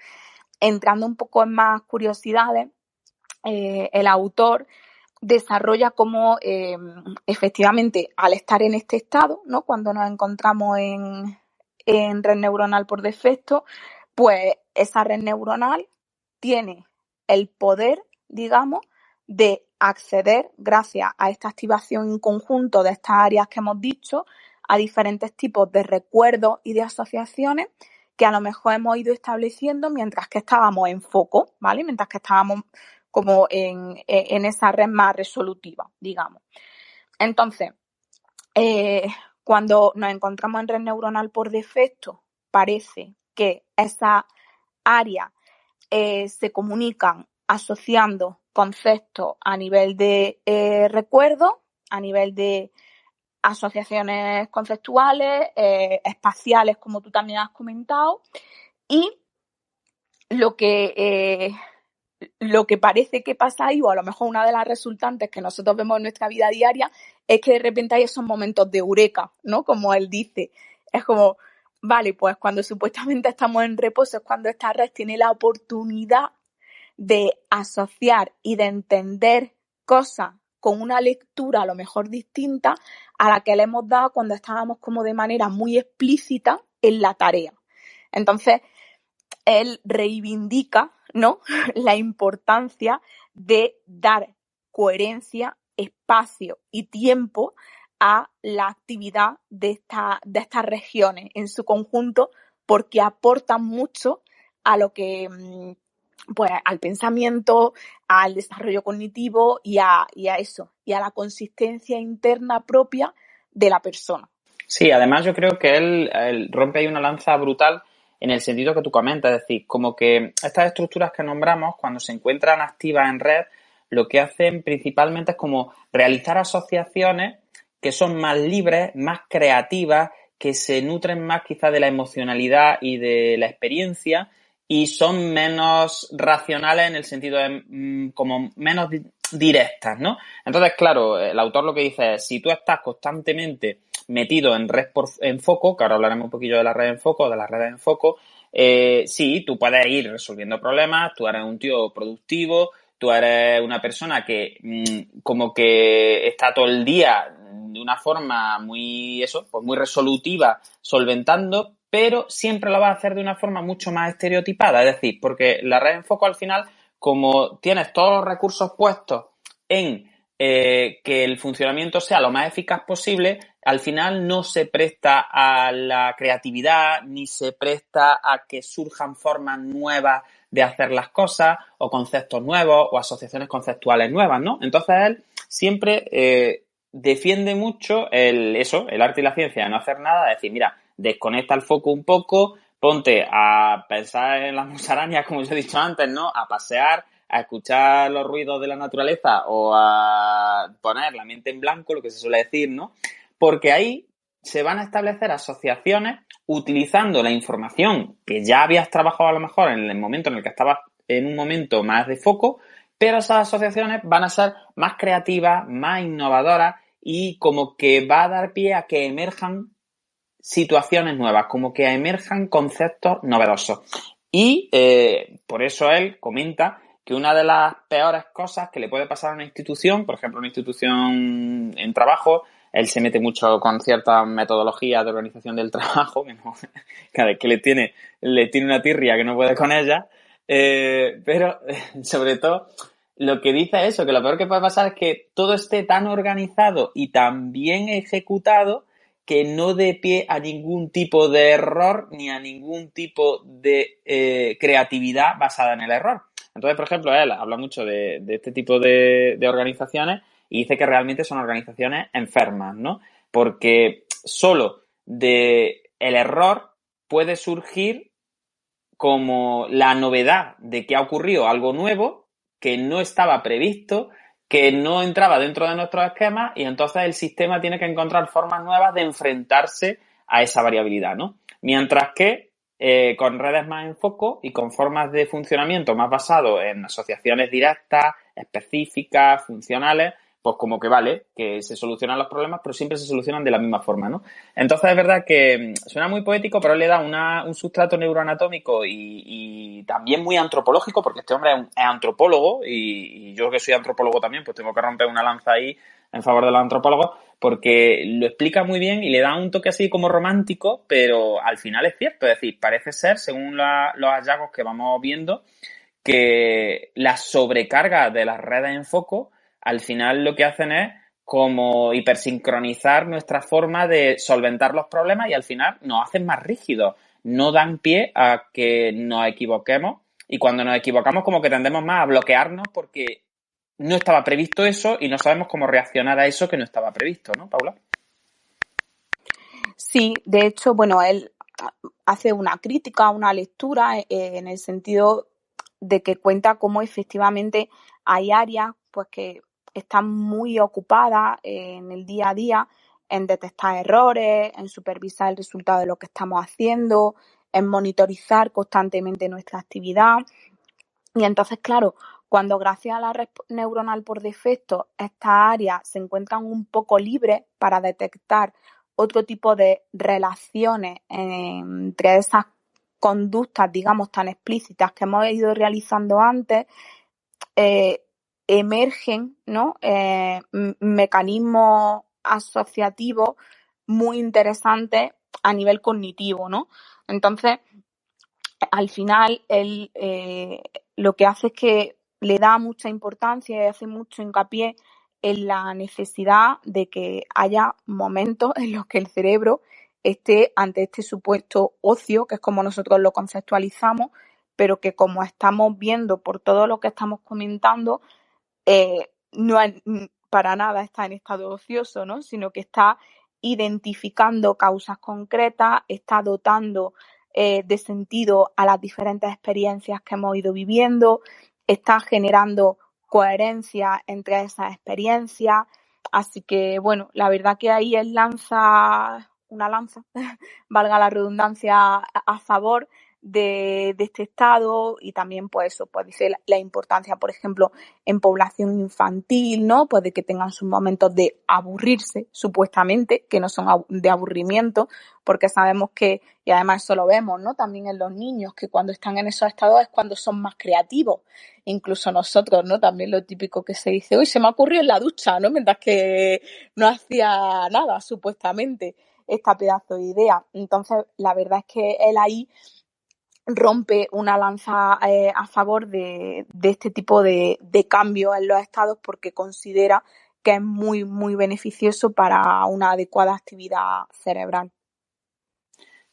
entrando un poco en más curiosidades, el autor desarrolla cómo efectivamente al estar en este estado, ¿no? Cuando nos encontramos en red neuronal por defecto, pues esa red neuronal tiene el poder, digamos, de acceder, gracias a esta activación en conjunto de estas áreas que hemos dicho, a diferentes tipos de recuerdos y de asociaciones que a lo mejor hemos ido estableciendo mientras que estábamos en foco, ¿vale? Mientras que estábamos como en esa red más resolutiva, digamos. Entonces, cuando nos encontramos en red neuronal por defecto, parece que esas áreas se comunican asociando conceptos a nivel de recuerdo, a nivel de asociaciones conceptuales, espaciales, como tú también has comentado, y lo que parece que pasa ahí, o a lo mejor una de las resultantes que nosotros vemos en nuestra vida diaria, es que de repente hay esos momentos de eureka, ¿no? Como él dice, es como, vale, pues cuando supuestamente estamos en reposo es cuando esta red tiene la oportunidad de asociar y de entender cosas con una lectura a lo mejor distinta a la que le hemos dado cuando estábamos como de manera muy explícita en la tarea. Entonces, él reivindica, ¿no? la importancia de dar coherencia, espacio y tiempo a la actividad de estas regiones en su conjunto, porque aportan mucho a lo que, pues, al pensamiento, al desarrollo cognitivo y a eso, y a la consistencia interna propia de la persona. Sí, además yo creo que él rompe ahí una lanza brutal en el sentido que tú comentas, es decir, como que estas estructuras que nombramos, cuando se encuentran activas en red, lo que hacen principalmente es como realizar asociaciones que son más libres, más creativas, que se nutren más quizás de la emocionalidad y de la experiencia y son menos racionales en el sentido de como menos directas, ¿no? Entonces, claro, el autor lo que dice es, si tú estás constantemente metido en red en foco, que ahora hablaremos un poquillo de la red en foco, de las redes en foco, sí, tú puedes ir resolviendo problemas, tú eres un tío productivo, tú eres una persona que como que está todo el día de una forma muy, pues muy resolutiva, solventando, pero siempre lo vas a hacer de una forma mucho más estereotipada, es decir, porque la red en foco al final, como tienes todos los recursos puestos en que el funcionamiento sea lo más eficaz posible, al final no se presta a la creatividad ni se presta a que surjan formas nuevas de hacer las cosas o conceptos nuevos o asociaciones conceptuales nuevas, ¿no? Entonces él siempre defiende mucho el arte y la ciencia de no hacer nada, de decir, mira, desconecta el foco un poco, ponte a pensar en las musarañas, como os he dicho antes, ¿no? A pasear, a escuchar los ruidos de la naturaleza o a poner la mente en blanco, lo que se suele decir, ¿no? Porque ahí se van a establecer asociaciones utilizando la información que ya habías trabajado a lo mejor en el momento en el que estabas en un momento más de foco, pero esas asociaciones van a ser más creativas, más innovadoras y como que va a dar pie a que emerjan situaciones nuevas, como que emerjan conceptos novedosos. Y por eso él comenta que una de las peores cosas que le puede pasar a una institución, por ejemplo, una institución en trabajo, él se mete mucho con ciertas metodologías de organización del trabajo, que no, que le tiene una tirria que no puede con ella, pero sobre todo lo que dice es eso, que lo peor que puede pasar es que todo esté tan organizado y tan bien ejecutado que no dé pie a ningún tipo de error ni a ningún tipo de creatividad basada en el error. Entonces, por ejemplo, él habla mucho de este tipo de organizaciones y dice que realmente son organizaciones enfermas, ¿no? Porque solo de el error puede surgir como la novedad de que ha ocurrido algo nuevo que no estaba previsto, que no entraba dentro de nuestros esquemas y entonces el sistema tiene que encontrar formas nuevas de enfrentarse a esa variabilidad, ¿no? Mientras que con redes más en foco y con formas de funcionamiento más basado en asociaciones directas, específicas, funcionales, pues como que vale, que se solucionan los problemas, pero siempre se solucionan de la misma forma, ¿no? Entonces es verdad que suena muy poético, pero él le da un sustrato neuroanatómico y también muy antropológico, porque este hombre es antropólogo y yo que soy antropólogo también, pues tengo que romper una lanza ahí en favor de los antropólogos, porque lo explica muy bien y le da un toque así como romántico, pero al final es cierto, es decir, parece ser, según los hallazgos que vamos viendo, que la sobrecarga de las redes en foco al final lo que hacen es como hipersincronizar nuestra forma de solventar los problemas y al final nos hacen más rígidos, no dan pie a que nos equivoquemos y cuando nos equivocamos como que tendemos más a bloquearnos porque no estaba previsto eso y no sabemos cómo reaccionar a eso que no estaba previsto, ¿no, Paula? Sí, de hecho, bueno, él hace una crítica, una lectura en el sentido de que cuenta cómo efectivamente hay áreas pues que están muy ocupadas en el día a día en detectar errores, en supervisar el resultado de lo que estamos haciendo, en monitorizar constantemente nuestra actividad. Y entonces, claro, cuando gracias a la red neuronal por defecto estas áreas se encuentran un poco libres para detectar otro tipo de relaciones entre esas conductas, digamos, tan explícitas que hemos ido realizando antes, emergen, ¿no? Mecanismos asociativos muy interesantes a nivel cognitivo, ¿no? Entonces, al final, él lo que hace es que le da mucha importancia y hace mucho hincapié en la necesidad de que haya momentos en los que el cerebro esté ante este supuesto ocio, que es como nosotros lo conceptualizamos, pero que como estamos viendo por todo lo que estamos comentando, no para nada está en estado ocioso, ¿no? Sino que está identificando causas concretas, está dotando de sentido a las diferentes experiencias que hemos ido viviendo, está generando coherencia entre esas experiencias. Así que, bueno, la verdad que ahí él lanza una lanza, valga la redundancia, a favor de este estado y también pues eso, pues dice la importancia, por ejemplo, en población infantil, ¿no? Pues de que tengan sus momentos de aburrirse, supuestamente, que no son de aburrimiento, porque sabemos que, y además eso lo vemos, ¿no? También en los niños, que cuando están en esos estados es cuando son más creativos. Incluso nosotros, ¿no? También lo típico que se dice, uy, se me ocurrió en la ducha, ¿no? Mientras que no hacía nada, supuestamente, esta pedazo de idea. Entonces, la verdad es que él ahí rompe una lanza a favor de este tipo de cambios en los estados porque considera que es muy, muy beneficioso para una adecuada actividad cerebral.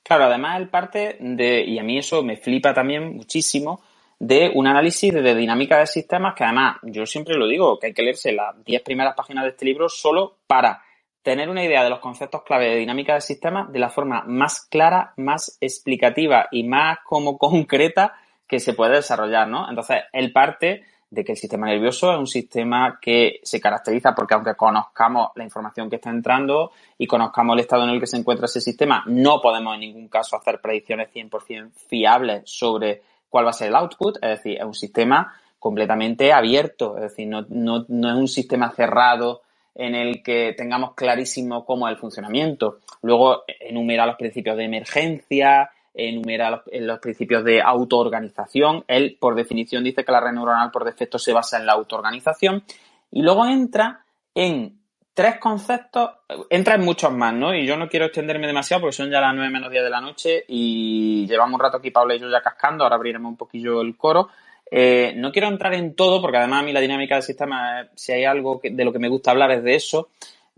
Claro, además él parte de, y a mí eso me flipa también muchísimo, de un análisis de dinámica de sistemas que además, yo siempre lo digo, que hay que leerse las 10 primeras páginas de este libro solo para tener una idea de los conceptos clave de dinámica de sistemas de la forma más clara, más explicativa y más como concreta que se puede desarrollar, ¿no? Entonces, él parte de que el sistema nervioso es un sistema que se caracteriza porque aunque conozcamos la información que está entrando y conozcamos el estado en el que se encuentra ese sistema, no podemos en ningún caso hacer predicciones 100% fiables sobre cuál va a ser el output, es decir, es un sistema completamente abierto, es decir, no es un sistema cerrado en el que tengamos clarísimo cómo es el funcionamiento. Luego enumera los principios de emergencia, enumera los principios de autoorganización. Él, por definición, dice que la red neuronal por defecto se basa en la autoorganización. Y luego entra en 3 conceptos, entra en muchos más, ¿no? Y yo no quiero extenderme demasiado porque son ya las 9 menos 10 de la noche y llevamos un rato aquí Paula y yo ya cascando, ahora abriremos un poquillo el coro. No quiero entrar en todo porque además a mí la dinámica del sistema, si hay algo de lo que me gusta hablar es de eso.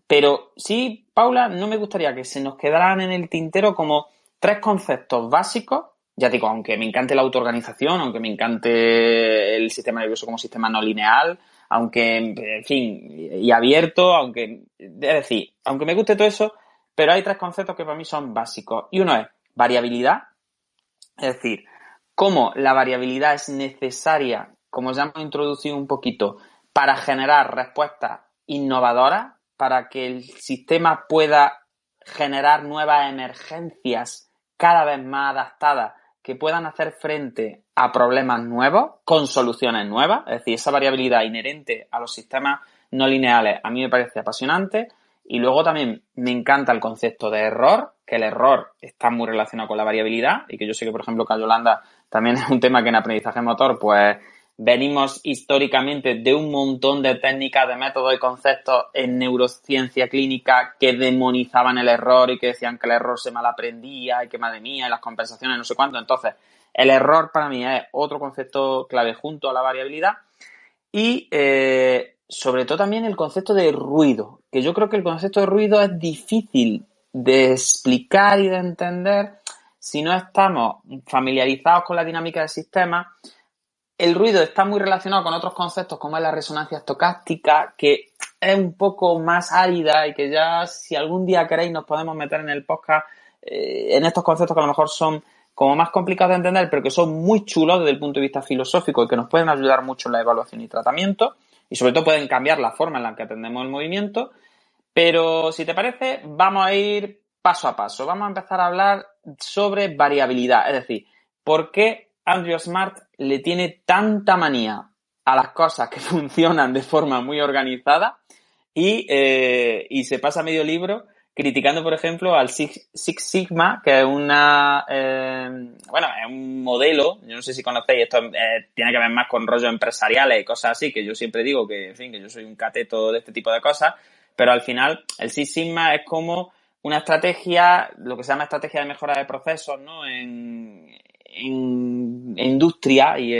Pero sí, Paula, no me gustaría que se nos quedaran en el tintero como 3 conceptos básicos. Ya digo, aunque me encante la autoorganización, aunque me encante el sistema nervioso como sistema no lineal, aunque, en fin, y abierto, aunque, es decir, aunque me guste todo eso, pero hay 3 conceptos que para mí son básicos. Y uno es variabilidad, es decir, cómo la variabilidad es necesaria, como ya hemos introducido un poquito, para generar respuestas innovadoras, para que el sistema pueda generar nuevas emergencias cada vez más adaptadas que puedan hacer frente a problemas nuevos con soluciones nuevas. Es decir, esa variabilidad inherente a los sistemas no lineales a mí me parece apasionante. Y luego también me encanta el concepto de error, que el error está muy relacionado con la variabilidad y que yo sé que, por ejemplo, que a Yolanda también es un tema que en aprendizaje motor, pues venimos históricamente de un montón de técnicas, de métodos y conceptos en neurociencia clínica que demonizaban el error y que decían que el error se mal aprendía y que madre mía y las compensaciones no sé cuánto. Entonces, el error para mí es otro concepto clave junto a la variabilidad y sobre todo también el concepto de ruido, que yo creo que el concepto de ruido es difícil de explicar y de entender si no estamos familiarizados con la dinámica del sistema. El ruido está muy relacionado con otros conceptos como es la resonancia estocástica, que es un poco más árida y que ya si algún día queréis nos podemos meter en el podcast en estos conceptos que a lo mejor son como más complicados de entender, pero que son muy chulos desde el punto de vista filosófico y que nos pueden ayudar mucho en la evaluación y tratamiento y sobre todo pueden cambiar la forma en la que atendemos el movimiento. Pero si te parece, vamos a ir paso a paso. Vamos a empezar a hablar sobre variabilidad, es decir, ¿por qué Andrew Smart le tiene tanta manía a las cosas que funcionan de forma muy organizada y se pasa medio libro criticando, por ejemplo, al Six Sigma, que es es un modelo, yo no sé si conocéis, esto tiene que ver más con rollos empresariales y cosas así, que yo siempre digo que, en fin, que yo soy un cateto de este tipo de cosas, pero al final el Six Sigma es como una estrategia, lo que se llama estrategia de mejora de procesos, ¿no? En industria y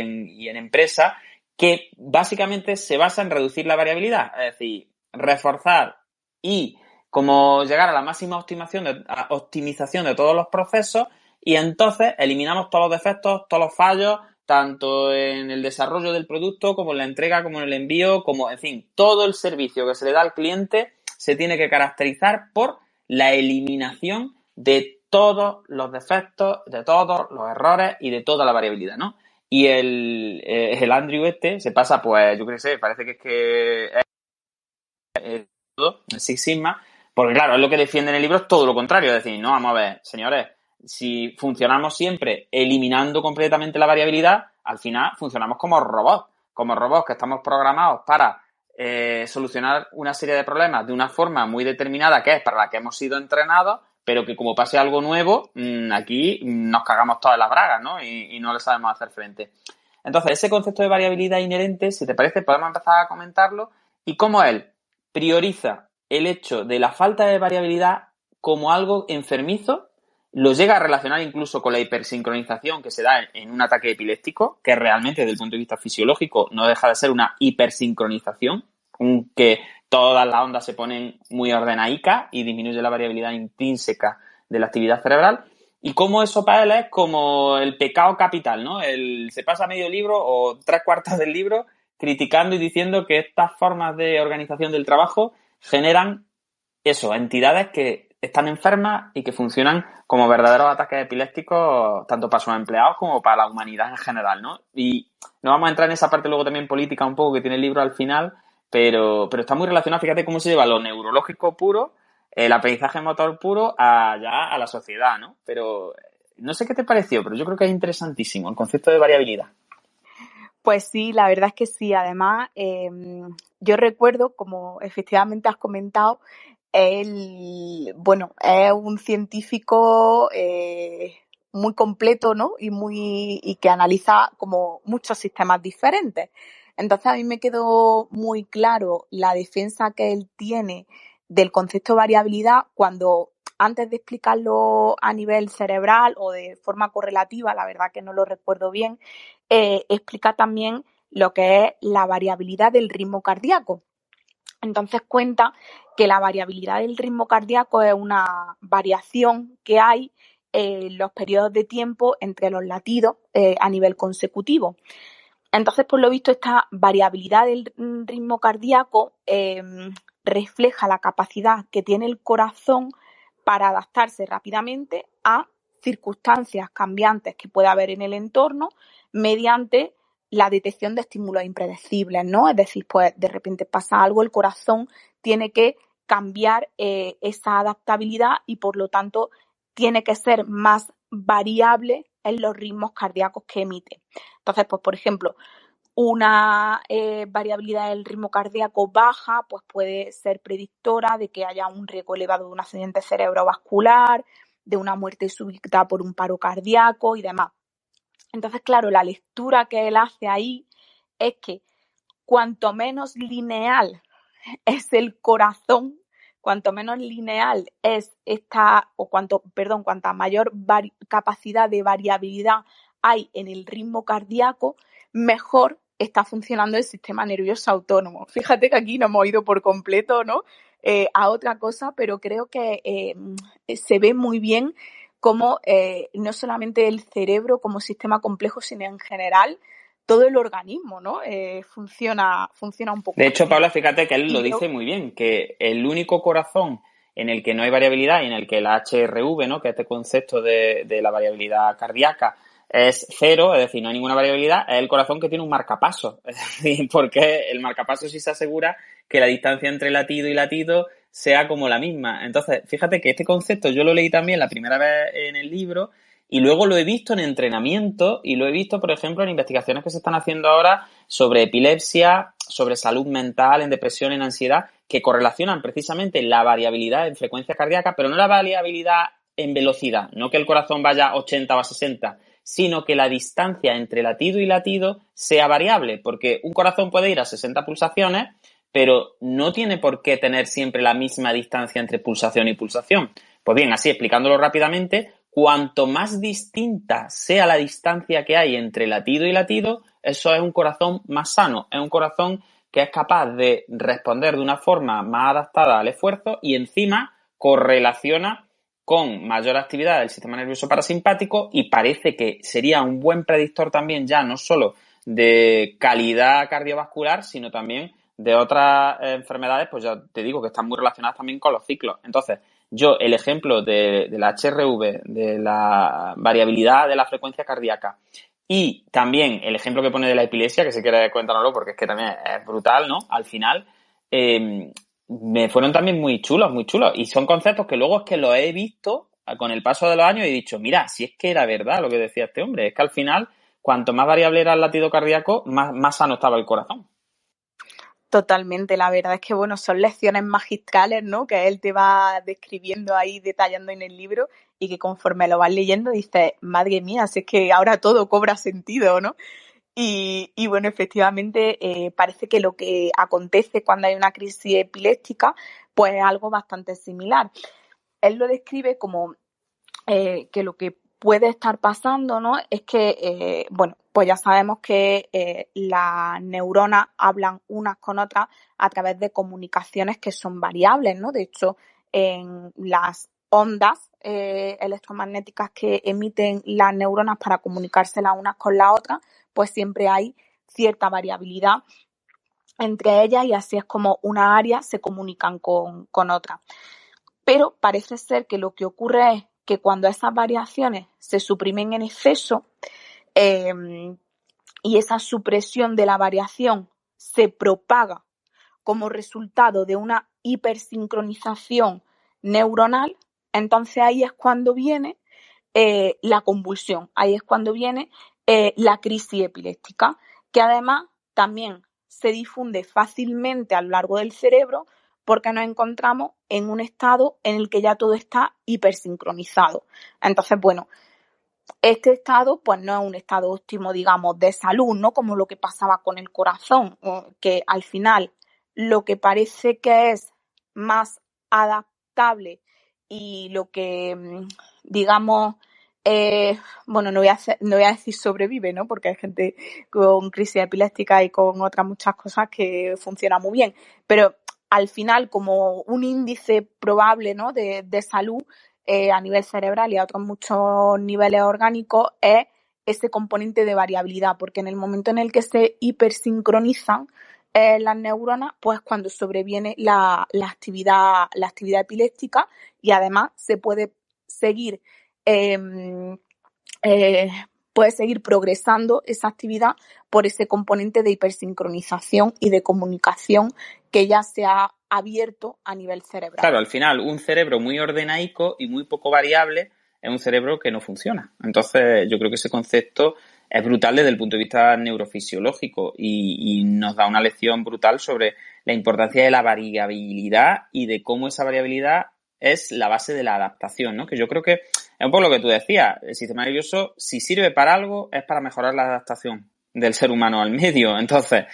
en empresa, que básicamente se basa en reducir la variabilidad, es decir, reforzar y como llegar a la máxima optimización de todos los procesos y entonces eliminamos todos los defectos, todos los fallos, tanto en el desarrollo del producto como en la entrega, como en el envío, como, en fin, todo el servicio que se le da al cliente se tiene que caracterizar por la eliminación de todos los defectos, de todos los errores y de toda la variabilidad, ¿no? Y el Andrew se pasa, pues, yo qué sé, parece que es todo, el Six Sigma, porque claro, es lo que defiende en el libro, es todo lo contrario, es decir, no, vamos a ver, señores, si funcionamos siempre eliminando completamente la variabilidad, al final funcionamos como robots que estamos programados para solucionar una serie de problemas de una forma muy determinada, que es para la que hemos sido entrenados, pero que como pase algo nuevo, aquí nos cagamos todas las bragas, ¿no? Y no le sabemos hacer frente. Entonces, ese concepto de variabilidad inherente, si te parece, podemos empezar a comentarlo y cómo él prioriza el hecho de la falta de variabilidad como algo enfermizo, lo llega a relacionar incluso con la hipersincronización que se da en un ataque epiléptico, que realmente desde el punto de vista fisiológico no deja de ser una hipersincronización, que todas las ondas se ponen muy ordenaicas y disminuye la variabilidad intrínseca de la actividad cerebral. Y cómo eso para él es como el pecado capital, ¿no? Se pasa medio libro o 3/4 del libro criticando y diciendo que estas formas de organización del trabajo generan entidades que están enfermas y que funcionan como verdaderos ataques epilépticos tanto para sus empleados como para la humanidad en general, ¿no? Y no vamos a entrar en esa parte luego también política un poco que tiene el libro al final, pero está muy relacionado, fíjate cómo se lleva lo neurológico puro, el aprendizaje motor puro a la sociedad, ¿no? Pero no sé qué te pareció, pero yo creo que es interesantísimo el concepto de variabilidad. Pues sí, la verdad es que sí. Además, yo recuerdo, como efectivamente has comentado, él, bueno, es un científico muy completo, ¿no? Y que analiza como muchos sistemas diferentes. Entonces a mí me quedó muy claro la defensa que él tiene del concepto de variabilidad cuando, antes de explicarlo a nivel cerebral o de forma correlativa, la verdad que no lo recuerdo bien, explica también lo que es la variabilidad del ritmo cardíaco. Entonces cuenta que la variabilidad del ritmo cardíaco es una variación que hay en los periodos de tiempo entre los latidos a nivel consecutivo. Entonces, por lo visto, esta variabilidad del ritmo cardíaco refleja la capacidad que tiene el corazón para adaptarse rápidamente a circunstancias cambiantes que pueda haber en el entorno mediante la detección de estímulos impredecibles, ¿no? Es decir, pues de repente pasa algo, el corazón tiene que cambiar esa adaptabilidad y por lo tanto tiene que ser más variable en los ritmos cardíacos que emite. Entonces, pues por ejemplo, una variabilidad del ritmo cardíaco baja pues puede ser predictora de que haya un riesgo elevado de un accidente cerebrovascular, de una muerte súbita por un paro cardíaco y demás. Entonces, claro, la lectura que él hace ahí es que cuanto menos lineal es el corazón, cuanto menos lineal es cuanta mayor capacidad de variabilidad hay en el ritmo cardíaco, mejor está funcionando el sistema nervioso autónomo. Fíjate que aquí nos hemos ido por completo, ¿no? A otra cosa, pero creo que se ve muy bien cómo no solamente el cerebro como sistema complejo, sino en general todo el organismo, ¿no? Funciona un poco De hecho, así. Paula, fíjate que él lo dice muy bien, que el único corazón en el que no hay variabilidad y en el que la HRV, ¿no? Que este concepto de la variabilidad cardíaca es cero, es decir, no hay ninguna variabilidad, es el corazón que tiene un marcapasos. Es decir, porque el marcapasos sí se asegura que la distancia entre latido y latido sea como la misma. Entonces, fíjate que este concepto yo lo leí también la primera vez en el libro y luego lo he visto en entrenamiento y lo he visto, por ejemplo, en investigaciones que se están haciendo ahora sobre epilepsia, sobre salud mental, en depresión, en ansiedad, que correlacionan precisamente la variabilidad en frecuencia cardíaca, pero no la variabilidad en velocidad, no que el corazón vaya a 80 o a 60, sino que la distancia entre latido y latido sea variable, porque un corazón puede ir a 60 pulsaciones, pero no tiene por qué tener siempre la misma distancia entre pulsación y pulsación. Pues bien, así explicándolo rápidamente, cuanto más distinta sea la distancia que hay entre latido y latido, eso es un corazón más sano, es un corazón que es capaz de responder de una forma más adaptada al esfuerzo y encima correlaciona con mayor actividad del sistema nervioso parasimpático y parece que sería un buen predictor también ya no solo de calidad cardiovascular, sino también de otras enfermedades, pues ya te digo que están muy relacionadas también con los ciclos. Entonces, yo el ejemplo de la HRV, de la variabilidad de la frecuencia cardíaca y también el ejemplo que pone de la epilepsia, que si quieres cuéntanoslo porque es que también es brutal, ¿no? Al final, me fueron también muy chulos y son conceptos que luego es que los he visto con el paso de los años y he dicho, mira, si es que era verdad lo que decía este hombre, es que al final, cuanto más variable era el latido cardíaco, más sano estaba el corazón. Totalmente, la verdad es que bueno, son lecciones magistrales, ¿no? Que él te va describiendo ahí, detallando en el libro y que conforme lo vas leyendo dices, madre mía, si es que ahora todo cobra sentido, ¿no? Y bueno, efectivamente parece que lo que acontece cuando hay una crisis epiléptica pues es algo bastante similar. Él lo describe como que lo que puede estar pasando, ¿no? Es que, bueno, pues ya sabemos que las neuronas hablan unas con otras a través de comunicaciones que son variables, ¿no? De hecho, en las ondas electromagnéticas que emiten las neuronas para comunicarse las unas con las otras, pues siempre hay cierta variabilidad entre ellas y así es como una área se comunican con otra. Pero parece ser que lo que ocurre es que cuando esas variaciones se suprimen en exceso y esa supresión de la variación se propaga como resultado de una hipersincronización neuronal, entonces ahí es cuando viene la convulsión, ahí es cuando viene la crisis epiléptica, que además también se difunde fácilmente a lo largo del cerebro porque nos encontramos en un estado en el que ya todo está hipersincronizado. Entonces, bueno, este estado pues no es un estado óptimo, digamos, de salud, ¿no? Como lo que pasaba con el corazón, que al final lo que parece que es más adaptable y lo que, digamos, bueno, no voy a decir sobrevive, ¿no? Porque hay gente con crisis epiléptica y con otras muchas cosas que funciona muy bien, pero al final como un índice probable, ¿no? de salud a nivel cerebral y a otros muchos niveles orgánicos es ese componente de variabilidad, porque en el momento en el que se hipersincronizan las neuronas, pues cuando sobreviene la actividad epiléptica y además se puede seguir eh, puede seguir progresando esa actividad por ese componente de hipersincronización y de comunicación que ya se ha abierto a nivel cerebral. Claro, al final, un cerebro muy ordenaico y muy poco variable es un cerebro que no funciona. Entonces, yo creo que ese concepto es brutal desde el punto de vista neurofisiológico y nos da una lección brutal sobre la importancia de la variabilidad y de cómo esa variabilidad es la base de la adaptación, ¿no? Que yo creo que es un poco lo que tú decías. El sistema nervioso, si sirve para algo, es para mejorar la adaptación del ser humano al medio. Entonces,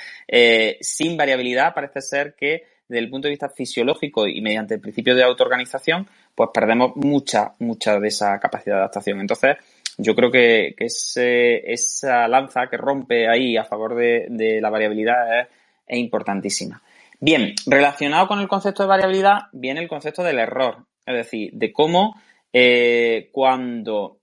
sin variabilidad parece ser que desde el punto de vista fisiológico y mediante el principio de autoorganización, pues perdemos mucha de esa capacidad de adaptación. Entonces, yo creo que esa lanza que rompe ahí a favor de la variabilidad es importantísima. Bien, relacionado con el concepto de variabilidad viene el concepto del error, es decir, de cómo cuando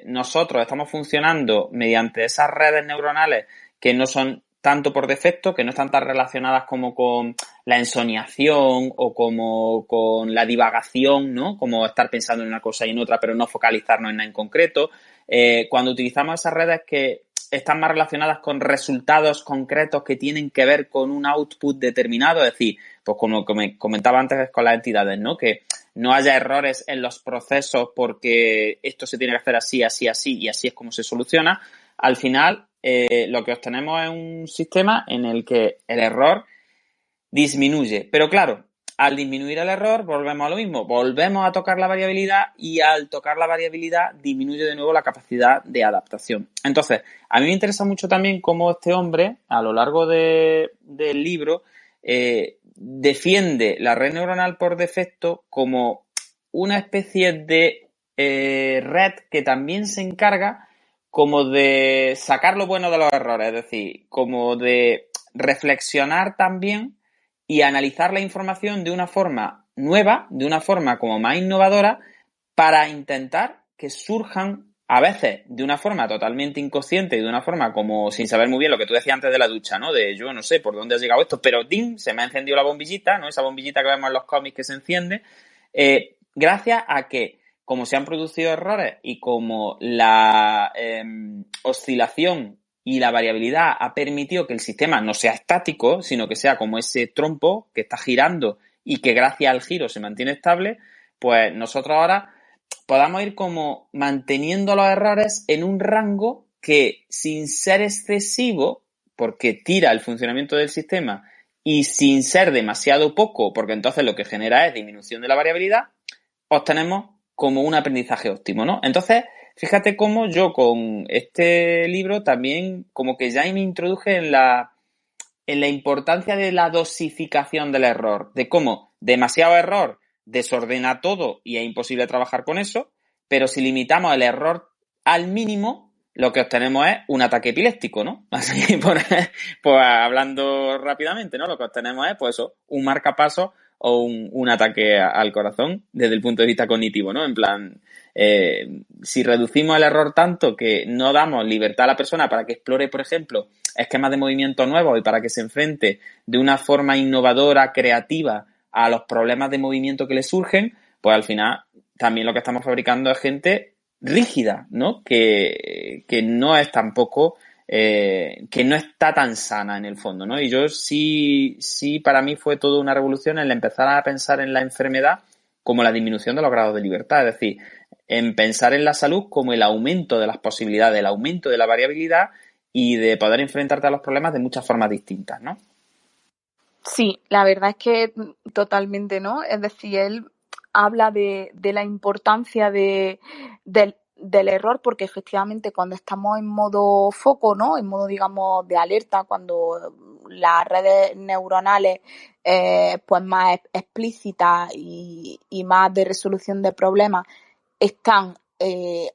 nosotros estamos funcionando mediante esas redes neuronales que no son tanto por defecto, que no están tan relacionadas como con la ensoñación o como con la divagación, ¿no? Como estar pensando en una cosa y en otra, pero no focalizarnos en nada en concreto. Cuando utilizamos esas redes que están más relacionadas con resultados concretos que tienen que ver con un output determinado, es decir, pues como comentaba antes con las entidades, ¿no? Que no haya errores en los procesos porque esto se tiene que hacer así, así, así y así es como se soluciona. Al final, lo que obtenemos es un sistema en el que el error disminuye. Pero claro, al disminuir el error, volvemos a lo mismo. Volvemos a tocar la variabilidad y al tocar la variabilidad disminuye de nuevo la capacidad de adaptación. Entonces, a mí me interesa mucho también cómo este hombre, a lo largo del libro, defiende la red neuronal por defecto como una especie de red que también se encarga como de sacar lo bueno de los errores, es decir, como de reflexionar también y analizar la información de una forma nueva, de una forma como más innovadora, para intentar que surjan, a veces de una forma totalmente inconsciente y de una forma como sin saber muy bien lo que tú decías antes de la ducha, ¿no? De yo no sé por dónde ha llegado esto, pero ¡ting! Se me ha encendido la bombillita, ¿no? Esa bombillita que vemos en los cómics que se enciende, gracias a que como se han producido errores y como la oscilación y la variabilidad ha permitido que el sistema no sea estático, sino que sea como ese trompo que está girando y que gracias al giro se mantiene estable, pues nosotros ahora podamos ir como manteniendo los errores en un rango que sin ser excesivo, porque tira el funcionamiento del sistema, y sin ser demasiado poco, porque entonces lo que genera es disminución de la variabilidad, obtenemos como un aprendizaje óptimo, ¿no? Entonces, fíjate cómo yo con este libro también como que ya me introduje en la importancia de la dosificación del error, de cómo demasiado error desordena todo y es imposible trabajar con eso, pero si limitamos el error al mínimo, lo que obtenemos es un ataque epiléptico, ¿no? Así, pues hablando rápidamente, ¿no? Lo que obtenemos es, pues eso, un marcapasos o un ataque al corazón desde el punto de vista cognitivo, ¿no? En plan, si reducimos el error tanto que no damos libertad a la persona para que explore, por ejemplo, esquemas de movimiento nuevos y para que se enfrente de una forma innovadora, creativa a los problemas de movimiento que le surgen, pues al final también lo que estamos fabricando es gente rígida, ¿no? Que no es tampoco que no está tan sana en el fondo, ¿no? Y yo sí para mí fue toda una revolución el empezar a pensar en la enfermedad como la disminución de los grados de libertad, es decir, en pensar en la salud como el aumento de las posibilidades, el aumento de la variabilidad y de poder enfrentarte a los problemas de muchas formas distintas, ¿no? Sí, la verdad es que totalmente, ¿no? Es decir, él habla de la importancia del del error, porque efectivamente cuando estamos en modo foco, ¿no? En modo, digamos, de alerta, cuando las redes neuronales pues más explícitas y más de resolución de problemas están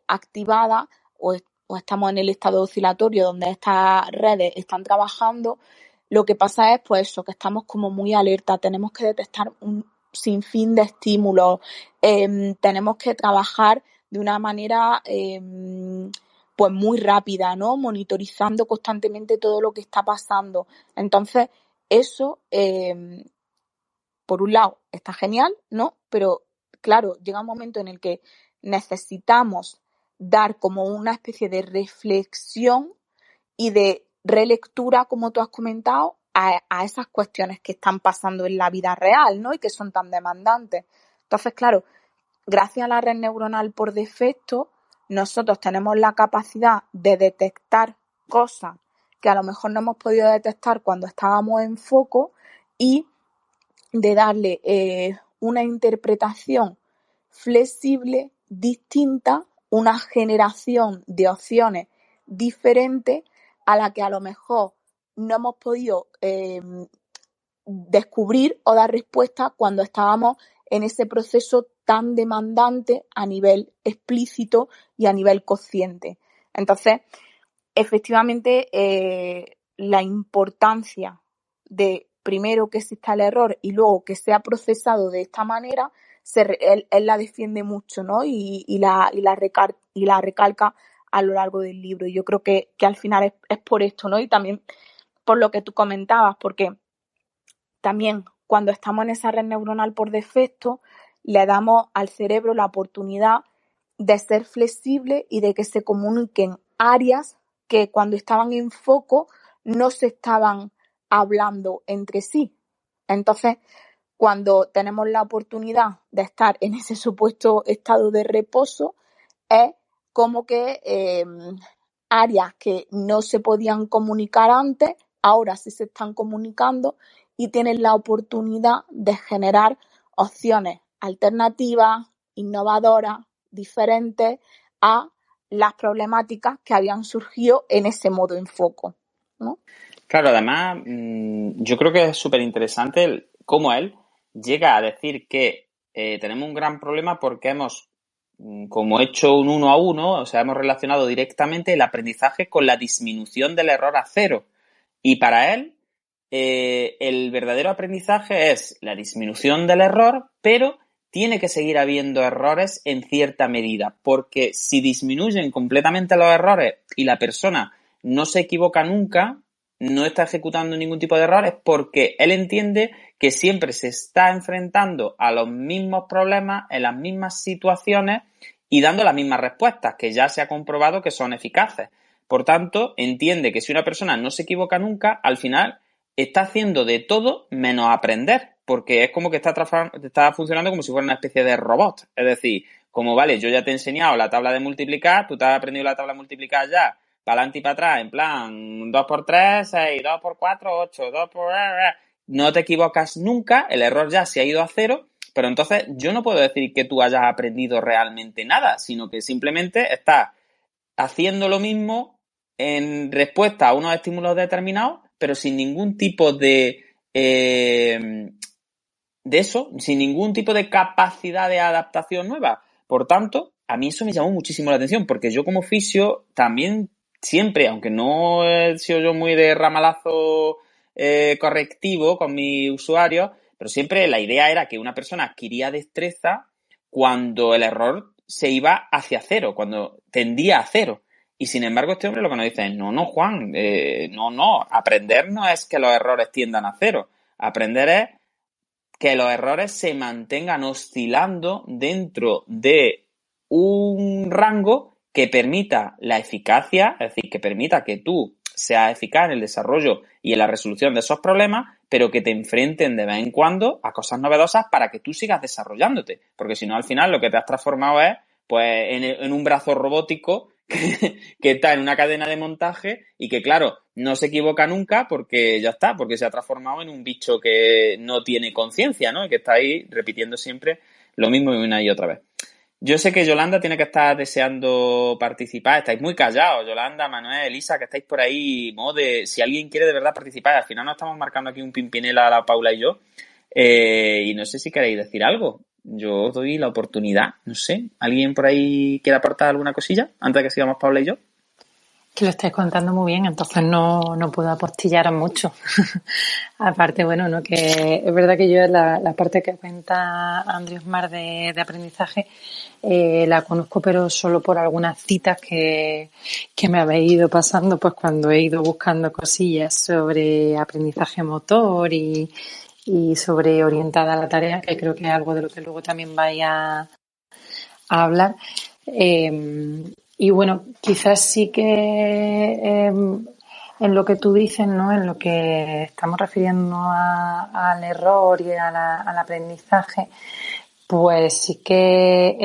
activadas o estamos en el estado oscilatorio donde estas redes están trabajando, lo que pasa es pues eso, que estamos como muy alerta, tenemos que detectar un sinfín de estímulos, tenemos que trabajar de una manera pues muy rápida, ¿no? Monitorizando constantemente todo lo que está pasando. Entonces, eso, por un lado, está genial, ¿no? Pero, claro, llega un momento en el que necesitamos dar como una especie de reflexión y de relectura, como tú has comentado, a esas cuestiones que están pasando en la vida real, ¿no? Y que son tan demandantes. Entonces, claro, gracias a la red neuronal por defecto, nosotros tenemos la capacidad de detectar cosas que a lo mejor no hemos podido detectar cuando estábamos en foco y de darle una interpretación flexible, distinta, una generación de opciones diferentes a la que a lo mejor no hemos podido descubrir o dar respuesta cuando estábamos en ese proceso tan demandante a nivel explícito y a nivel consciente. Entonces, efectivamente, la importancia de primero que exista el error y luego que sea procesado de esta manera, él la defiende mucho, ¿no? Y la recalca a lo largo del libro. Y yo creo que al final es por esto, ¿no? Y también por lo que tú comentabas, porque también cuando estamos en esa red neuronal por defecto, le damos al cerebro la oportunidad de ser flexible y de que se comuniquen áreas que cuando estaban en foco no se estaban hablando entre sí. Entonces, cuando tenemos la oportunidad de estar en ese supuesto estado de reposo, es como que áreas que no se podían comunicar antes, ahora sí se están comunicando y tienen la oportunidad de generar opciones alternativas, innovadoras, diferentes a las problemáticas que habían surgido en ese modo en foco, ¿no? Claro, además, yo creo que es súper interesante cómo él llega a decir que tenemos un gran problema porque hemos como hecho un 1 a 1, o sea, hemos relacionado directamente el aprendizaje con la disminución del error a cero. Y para él, el verdadero aprendizaje es la disminución del error, pero tiene que seguir habiendo errores en cierta medida, porque si disminuyen completamente los errores y la persona no se equivoca nunca, no está ejecutando ningún tipo de errores, porque él entiende que siempre se está enfrentando a los mismos problemas, en las mismas situaciones y dando las mismas respuestas, que ya se ha comprobado que son eficaces. Por tanto, entiende que si una persona no se equivoca nunca, al final está haciendo de todo menos aprender, porque es como que está funcionando como si fuera una especie de robot. Es decir, como vale, yo ya te he enseñado la tabla de multiplicar, tú te has aprendido la tabla de multiplicar ya, para adelante y para atrás, en plan 2 por 3, 6, 2 por 4, 8, 2 por... No te equivocas nunca, el error ya se ha ido a cero, pero entonces yo no puedo decir que tú hayas aprendido realmente nada, sino que simplemente estás haciendo lo mismo en respuesta a unos estímulos determinados, pero sin ningún tipo de eso, sin ningún tipo de capacidad de adaptación nueva. Por tanto, a mí eso me llamó muchísimo la atención, porque yo como fisio también siempre, aunque no he sido yo muy de ramalazo correctivo con mis usuarios, pero siempre la idea era que una persona adquiría destreza cuando el error se iba hacia cero, cuando tendía a cero. Y sin embargo, este hombre lo que nos dice es, no, Juan, no, aprender no es que los errores tiendan a cero. Aprender es que los errores se mantengan oscilando dentro de un rango que permita la eficacia, es decir, que permita que tú seas eficaz en el desarrollo y en la resolución de esos problemas, pero que te enfrenten de vez en cuando a cosas novedosas para que tú sigas desarrollándote. Porque si no, al final lo que te has transformado es pues en un brazo robótico que está en una cadena de montaje y que, claro, no se equivoca nunca porque ya está, porque se ha transformado en un bicho que no tiene conciencia, ¿no? Y que está ahí repitiendo siempre lo mismo una y otra vez. Yo sé que Yolanda tiene que estar deseando participar. Estáis muy callados, Yolanda, Manuel, Elisa, que estáis por ahí. Si alguien quiere de verdad participar, al final nos estamos marcando aquí un pimpinela a la Paula y yo. Y no sé si queréis decir algo. Yo os doy la oportunidad. No sé, ¿alguien por ahí quiere aportar alguna cosilla antes de que sigamos Paula y yo? Que lo estáis contando muy bien, entonces no puedo apostillaros mucho. Aparte, bueno, no, que es verdad que yo la parte que cuenta Andrew Mar de aprendizaje la conozco, pero solo por algunas citas que me habéis ido pasando, pues cuando he ido buscando cosillas sobre aprendizaje motor y sobre orientada a la tarea, que creo que es algo de lo que luego también vais a hablar. Y bueno, quizás sí que en lo que tú dices, ¿no? En lo que estamos refiriendo al error y al aprendizaje, pues sí que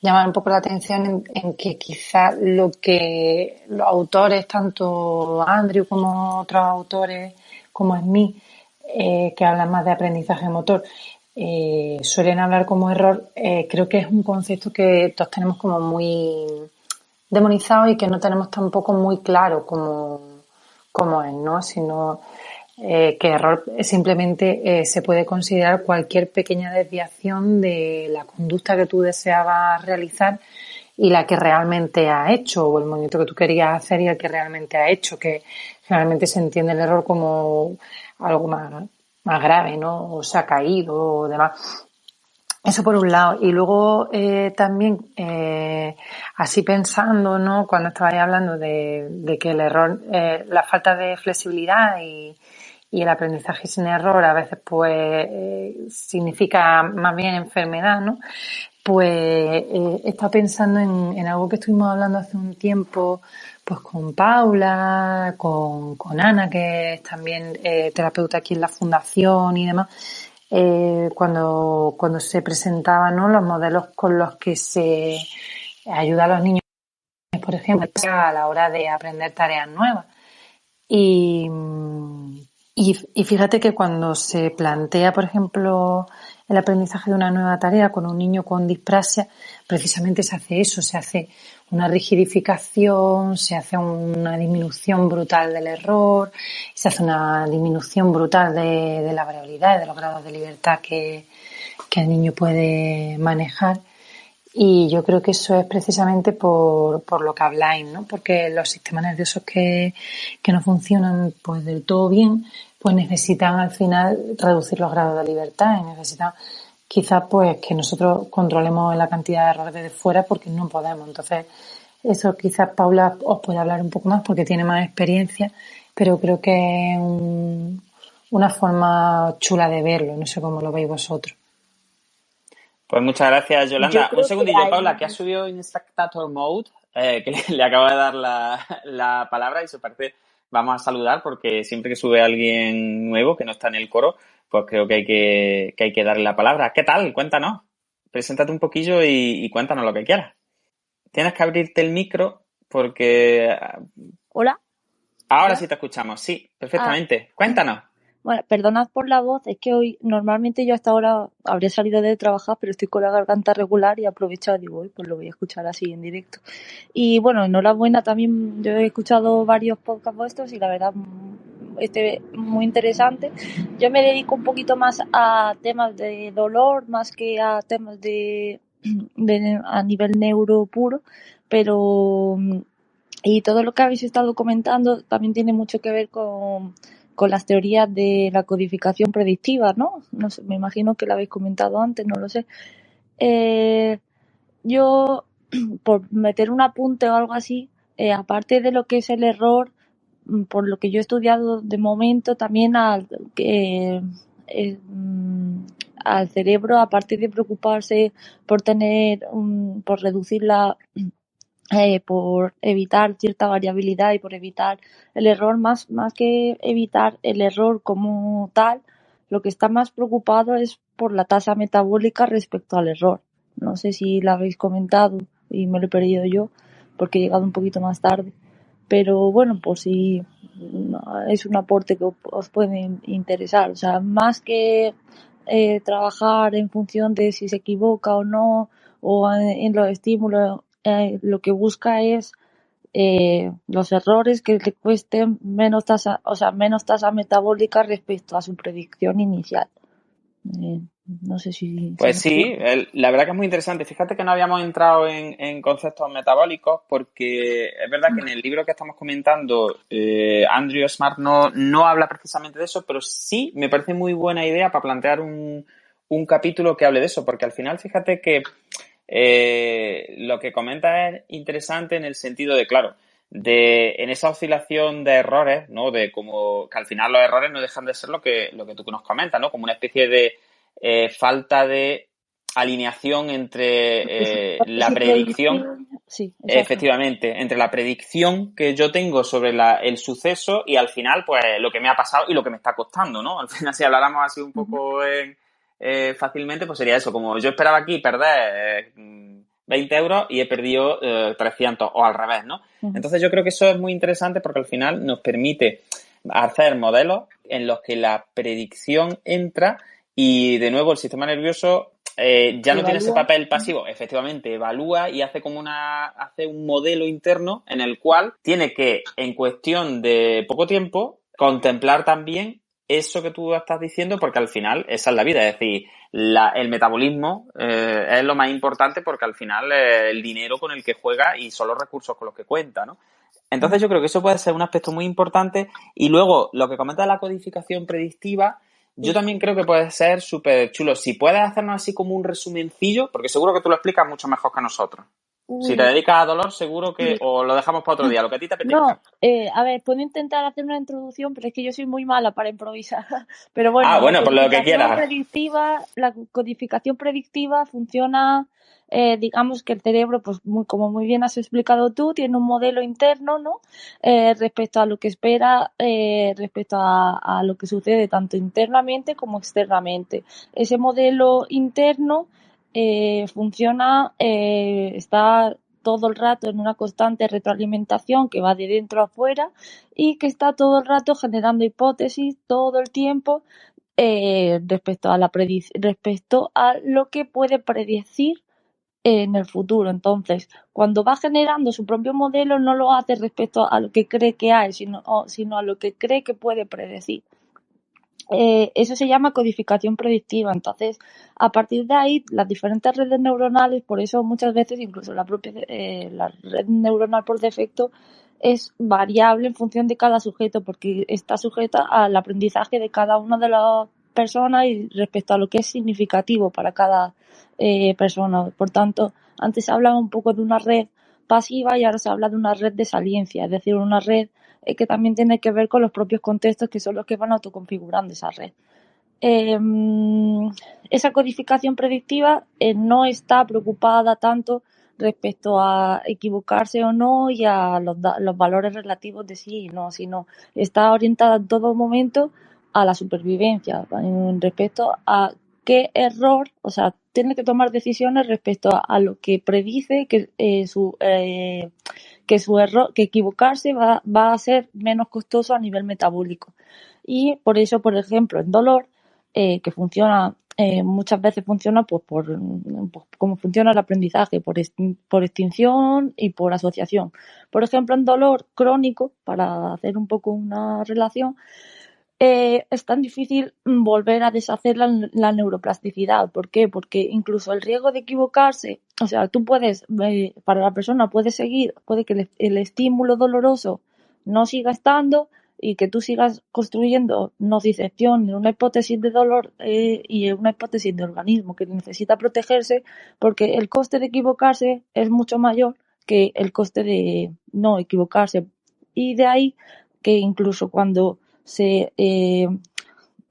llama un poco la atención en que quizás lo que los autores, tanto Andrew como otros autores, como Smith, que hablan más de aprendizaje motor, suelen hablar como error. Creo que es un concepto que todos tenemos como muy demonizado y que no tenemos tampoco muy claro cómo es, ¿no? Sino que error simplemente se puede considerar cualquier pequeña desviación de la conducta que tú deseabas realizar y la que realmente ha hecho, o el movimiento que tú querías hacer y el que realmente ha hecho, que generalmente se entiende el error como algo más grave, ¿no? O se ha caído o demás. Eso por un lado. Y luego también, así pensando, ¿no? Cuando estabais hablando de que el error, la falta de flexibilidad y el aprendizaje sin error a veces pues significa más bien enfermedad, ¿no? Pues he estado pensando en algo que estuvimos hablando hace un tiempo pues con Paula, con Ana, que es también terapeuta aquí en la fundación y demás, cuando se presentaban, ¿no? Los modelos con los que se ayuda a los niños, por ejemplo, a la hora de aprender tareas nuevas. Y fíjate que cuando se plantea, por ejemplo, el aprendizaje de una nueva tarea con un niño con dispraxia, precisamente se hace eso, se hace una rigidificación, se hace una disminución brutal del error, se hace una disminución brutal de la variabilidad y de los grados de libertad que el niño puede manejar. Y yo creo que eso es precisamente por lo que habláis, ¿no? Porque los sistemas nerviosos que no funcionan pues del todo bien, pues necesitan al final reducir los grados de libertad y necesitan quizás pues que nosotros controlemos la cantidad de errores desde fuera porque no podemos. Entonces, eso quizás Paula os puede hablar un poco más porque tiene más experiencia, pero creo que es una forma chula de verlo. No sé cómo lo veis vosotros. Pues muchas gracias, Yolanda. Un segundillo, Paula, que ha subido Inspector Mode, que le acabo de dar la palabra y su parte vamos a saludar porque siempre que sube alguien nuevo que no está en el coro, pues creo que hay que darle la palabra. ¿Qué tal? Cuéntanos. Preséntate un poquillo y cuéntanos lo que quieras. Tienes que abrirte el micro porque... ¿Hola? Ahora sí te escuchamos, sí, perfectamente. Cuéntanos. Bueno, perdonad por la voz, es que hoy normalmente yo hasta ahora habría salido de trabajar, pero estoy con la garganta regular y he aprovechado y digo, pues lo voy a escuchar así en directo. Y bueno, enhorabuena también, yo he escuchado varios podcasts vuestros y la verdad muy interesante. Yo me dedico un poquito más a temas de dolor, más que a temas a nivel neuro puro, pero y todo lo que habéis estado comentando también tiene mucho que ver con las teorías de la codificación predictiva, ¿no? No sé, me imagino que lo habéis comentado antes, no lo sé. Yo, por meter un apunte o algo así, aparte de lo que es el error, por lo que yo he estudiado de momento, también al cerebro, aparte de preocuparse por por reducir por evitar cierta variabilidad y por evitar el error, más que evitar el error como tal, lo que está más preocupado es por la tasa metabólica respecto al error. No sé si la habéis comentado y me lo he perdido yo porque he llegado un poquito más tarde, pero bueno, pues sí, es un aporte que os puede interesar. O sea, más que trabajar en función de si se equivoca o no, o en los estímulos, lo que busca es los errores que le cuesten menos tasa, o sea, menos tasa metabólica respecto a su predicción inicial. No sé si se Pues me sí, explica. la verdad que es muy interesante. Fíjate que no habíamos entrado en conceptos metabólicos porque es verdad que en el libro que estamos comentando Andrew Smart no habla precisamente de eso, pero sí me parece muy buena idea para plantear un capítulo que hable de eso, porque al final fíjate que lo que comenta es interesante en el sentido de, claro, en esa oscilación de errores, ¿no? De como que al final los errores no dejan de ser lo que tú nos comentas, ¿no? Como una especie de falta de alineación entre la Sí, predicción, predicción, sí, exacto. efectivamente, entre la predicción que yo tengo sobre el suceso y al final, pues, lo que me ha pasado y lo que me está costando, ¿no? Al final, si habláramos así un Ujú. poco fácilmente, pues sería eso, como yo esperaba aquí perder 20 euros y he perdido 300 o al revés, ¿no? Ujú. Entonces yo creo que eso es muy interesante porque al final nos permite hacer modelos en los que la predicción entra y de nuevo el sistema nervioso ya no tiene ese Evalúa. papel pasivo, efectivamente, evalúa y hace hace un modelo interno en el cual tiene que, en cuestión de poco tiempo, contemplar también eso que tú estás diciendo, porque al final esa es la vida, es decir, el metabolismo es lo más importante porque al final es el dinero con el que juega y son los recursos con los que cuenta, ¿no? Entonces Ujú. yo creo que eso puede ser un aspecto muy importante y luego lo que comenta de la codificación predictiva, yo Sí. también creo que puede ser súper chulo. Si puedes hacernos así como un resumencillo, porque seguro que tú lo explicas mucho mejor que nosotros. Si te Uy, dedicas a dolor, seguro que sí. o lo dejamos para otro día, lo que a ti te No, apetezca. a ver, puedo intentar hacer una introducción, pero es que yo soy muy mala para improvisar. Pero bueno, Ah, bueno, por lo que quieras. la codificación predictiva funciona, digamos que el cerebro, pues como muy bien has explicado tú, tiene un modelo interno, ¿no? Respecto a lo que espera, respecto a lo que sucede tanto internamente como externamente. Ese modelo interno funciona, está todo el rato en una constante retroalimentación que va de dentro a afuera y que está todo el rato generando hipótesis todo el tiempo respecto a lo que puede predecir en el futuro. Entonces, cuando va generando su propio modelo, no lo hace respecto a lo que cree que hay, sino a lo que cree que puede predecir. Eso se llama codificación predictiva. Entonces, a partir de ahí, las diferentes redes neuronales, por eso muchas veces incluso la red neuronal por defecto es variable en función de cada sujeto, porque está sujeta al aprendizaje de cada una de las personas y respecto a lo que es significativo para cada persona. Por tanto, antes se hablaba un poco de una red pasiva y ahora se habla de una red de saliencia, es decir, una red que también tiene que ver con los propios contextos que son los que van autoconfigurando esa red. Esa codificación predictiva no está preocupada tanto respecto a equivocarse o no y a los valores relativos de sí y no, sino está orientada en todo momento a la supervivencia, respecto a qué error, o sea, tiene que tomar decisiones respecto a lo que predice que su error, que equivocarse va a ser menos costoso a nivel metabólico. Y por eso, por ejemplo, en dolor, que funciona, muchas veces funciona pues como funciona el aprendizaje, por extinción y por asociación. Por ejemplo, en dolor crónico, para hacer un poco una relación, es tan difícil volver a deshacer la neuroplasticidad. ¿Por qué? Porque incluso el riesgo de equivocarse, o sea, tú puedes, para la persona puede que el estímulo doloroso no siga estando y que tú sigas construyendo nocicepción en una hipótesis de dolor y una hipótesis de organismo que necesita protegerse, porque el coste de equivocarse es mucho mayor que el coste de no equivocarse. Y de ahí que incluso cuando se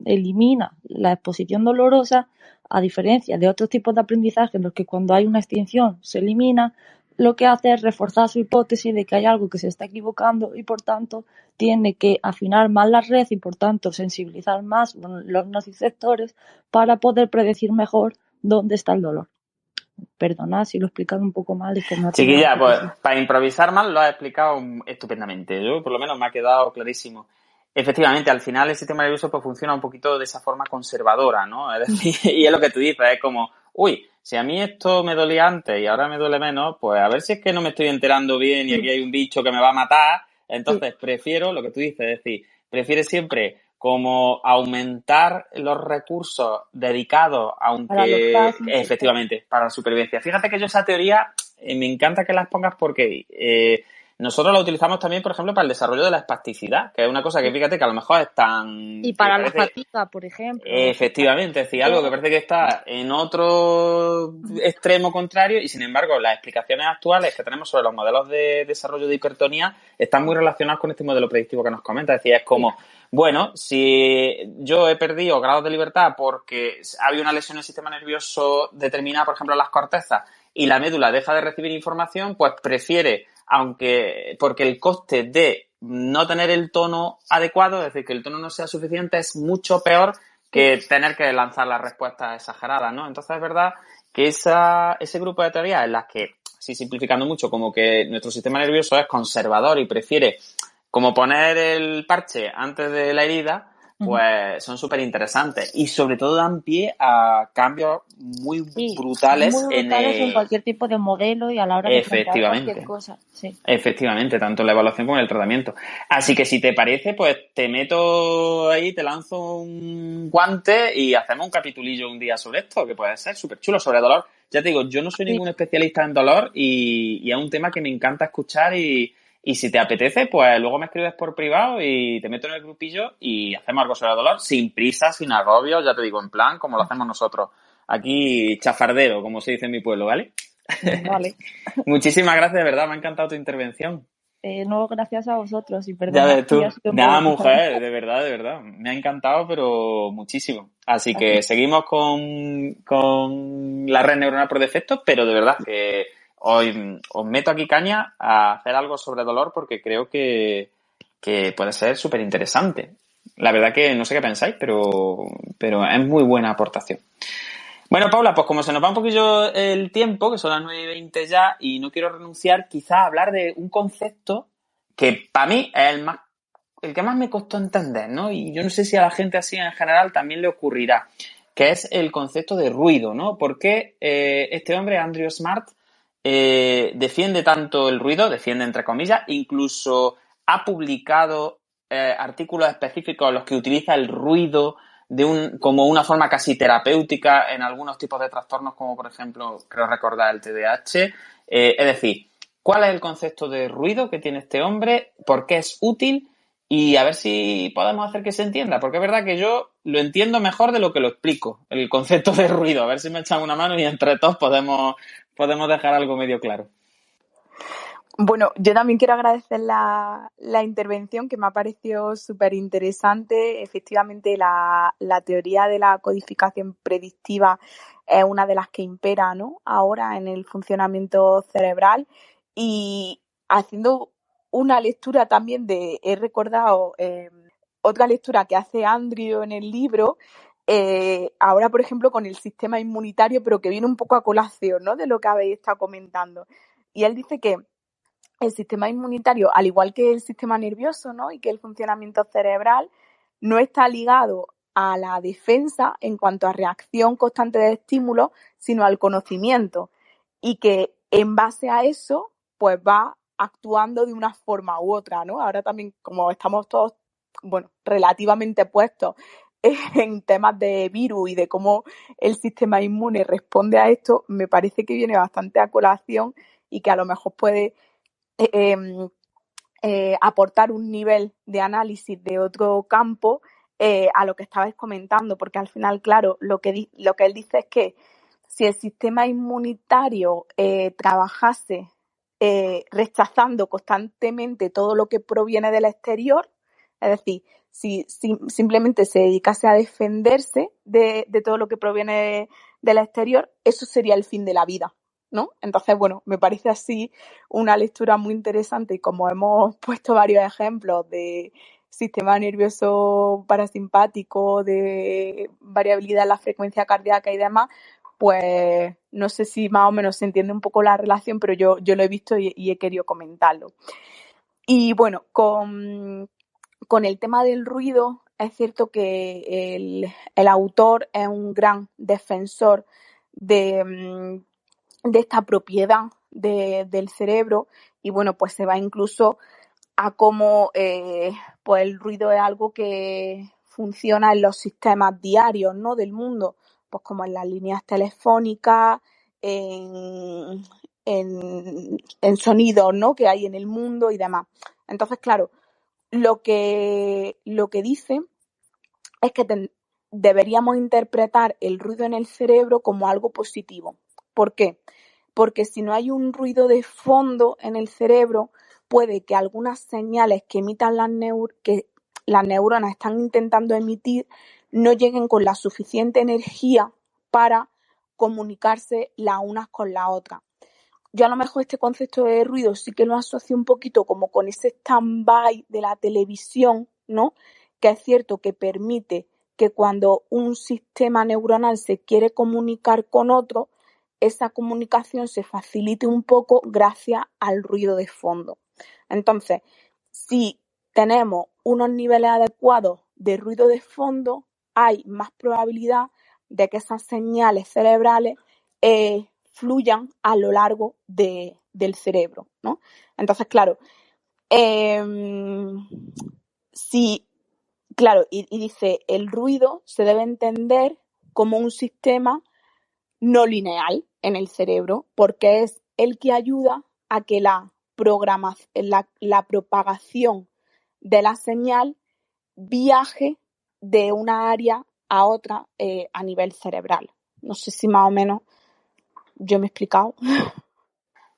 elimina la exposición dolorosa, a diferencia de otros tipos de aprendizaje en los que cuando hay una extinción se elimina, lo que hace es reforzar su hipótesis de que hay algo que se está equivocando y por tanto tiene que afinar más la red y por tanto sensibilizar más los nociceptores para poder predecir mejor dónde está el dolor. Perdona si lo he explicado un poco mal, es que no tenía Chiquilla, pues precisión. para improvisar más lo has explicado estupendamente. Yo por lo menos me ha quedado clarísimo. Efectivamente, al final el sistema nervioso pues funciona un poquito de esa forma conservadora, ¿no? Es decir, y es lo que tú dices, es como uy, si a mí esto me dolía antes y ahora me duele menos, pues a ver si es que no me estoy enterando bien y aquí hay un bicho que me va a matar. Entonces prefiero lo que tú dices, es decir, prefiere siempre como aumentar los recursos dedicados, Para los aunque casos, efectivamente, para la supervivencia. Fíjate que yo esa teoría me encanta que las pongas porque nosotros la utilizamos también, por ejemplo, para el desarrollo de la espasticidad, que es una cosa que fíjate que a lo mejor es tan... y para la parece, fatiga, por ejemplo. efectivamente, es decir, algo que parece que está en otro extremo contrario y sin embargo las explicaciones actuales que tenemos sobre los modelos de desarrollo de hipertonía están muy relacionadas con este modelo predictivo que nos comenta. Es decir, es como, bueno, si yo he perdido grados de libertad porque había una lesión en el sistema nervioso determinada, por ejemplo, en las cortezas, y la médula deja de recibir información, pues prefiere, porque el coste de no tener el tono adecuado, es decir, que el tono no sea suficiente, es mucho peor que tener que lanzar las respuestas exageradas, ¿no? Entonces es verdad que ese grupo de teorías en las que, así simplificando mucho, como que nuestro sistema nervioso es conservador y prefiere como poner el parche antes de la herida, pues son súper interesantes y sobre todo dan pie a cambios muy brutales, muy brutales en cualquier tipo de modelo y a la hora de plantear cualquier cosa. Sí. Efectivamente, tanto en la evaluación como en el tratamiento. Así que si te parece, pues te meto ahí, te lanzo un guante y hacemos un capitulillo un día sobre esto, que puede ser súper chulo, sobre dolor. Ya te digo, yo no soy ningún especialista en dolor y es un tema que me encanta escuchar y si te apetece, pues luego me escribes por privado y te meto en el grupillo y hacemos algo sobre el dolor sin prisa, sin agobios, ya te digo, en plan, como lo hacemos nosotros. Aquí chafardero, como se dice en mi pueblo, ¿vale? Vale. Muchísimas gracias, de verdad, me ha encantado tu intervención. No, gracias a vosotros y perdón. Ya ves tú. Nada, mujer, de verdad. Me ha encantado, pero muchísimo. Así que seguimos con la red neuronal por defecto, pero de verdad que hoy os meto aquí caña a hacer algo sobre dolor porque creo que puede ser súper interesante. La verdad que no sé qué pensáis, pero es muy buena aportación. Bueno, Paula, pues como se nos va un poquillo el tiempo, que son las 9:20 ya, y no quiero renunciar quizá a hablar de un concepto que para mí es el que más me costó entender, ¿no? Y yo no sé si a la gente así en general también le ocurrirá, que es el concepto de ruido, ¿no? Porque este hombre, Andrew Smart, defiende tanto el ruido, defiende entre comillas, incluso ha publicado artículos específicos en los que utiliza el ruido como una forma casi terapéutica en algunos tipos de trastornos, como por ejemplo, creo recordar el TDAH. Es decir, ¿cuál es el concepto de ruido que tiene este hombre? ¿Por qué es útil? Y a ver si podemos hacer que se entienda, porque es verdad que yo lo entiendo mejor de lo que lo explico, el concepto de ruido. A ver si me echan una mano y entre todos podemos dejar algo medio claro. Bueno, yo también quiero agradecer la intervención, que me ha parecido súper interesante. Efectivamente, la teoría de la codificación predictiva es una de las que impera, ¿no?, ahora en el funcionamiento cerebral. Y haciendo una lectura también he recordado otra lectura que hace Andrew en el libro, ahora, por ejemplo, con el sistema inmunitario, pero que viene un poco a colación, ¿no?, de lo que habéis estado comentando. Y él dice que el sistema inmunitario, al igual que el sistema nervioso, ¿no?, y que el funcionamiento cerebral, no está ligado a la defensa en cuanto a reacción constante de estímulos, sino al conocimiento. Y que en base a eso, pues va actuando de una forma u otra, ¿no? Ahora también, como estamos todos, bueno, relativamente puestos en temas de virus y de cómo el sistema inmune responde a esto, me parece que viene bastante a colación y que a lo mejor puede aportar un nivel de análisis de otro campo a lo que estabais comentando, porque al final, claro, lo que él dice es que si el sistema inmunitario trabajase rechazando constantemente todo lo que proviene del exterior, es decir, si simplemente se dedicase a defenderse de todo lo que proviene del exterior, eso sería el fin de la vida, ¿no? Entonces, bueno, me parece así una lectura muy interesante y como hemos puesto varios ejemplos de sistema nervioso parasimpático, de variabilidad en la frecuencia cardíaca y demás, pues no sé si más o menos se entiende un poco la relación, pero yo lo he visto y he querido comentarlo. Y bueno, con el tema del ruido, es cierto que el autor es un gran defensor de esta propiedad del cerebro, y bueno, pues se va incluso a cómo pues el ruido es algo que funciona en los sistemas diarios, ¿no?, del mundo, pues como en las líneas telefónicas, en sonidos, ¿no?, que hay en el mundo y demás. Entonces, claro, lo que dice es que deberíamos interpretar el ruido en el cerebro como algo positivo. ¿Por qué? Porque si no hay un ruido de fondo en el cerebro, puede que algunas señales que emitan que las neuronas están intentando emitir no lleguen con la suficiente energía para comunicarse las unas con las otras. Yo a lo mejor este concepto de ruido sí que lo asocio un poquito como con ese stand-by de la televisión, ¿no?, que es cierto que permite que cuando un sistema neuronal se quiere comunicar con otro, esa comunicación se facilite un poco gracias al ruido de fondo. Entonces, si tenemos unos niveles adecuados de ruido de fondo, hay más probabilidad de que esas señales cerebrales fluyan a lo largo del cerebro, ¿no? Entonces, claro, y dice, el ruido se debe entender como un sistema no lineal en el cerebro, porque es el que ayuda a que la propagación de la señal viaje de una área a otra a nivel cerebral. No sé si más o menos yo me he explicado.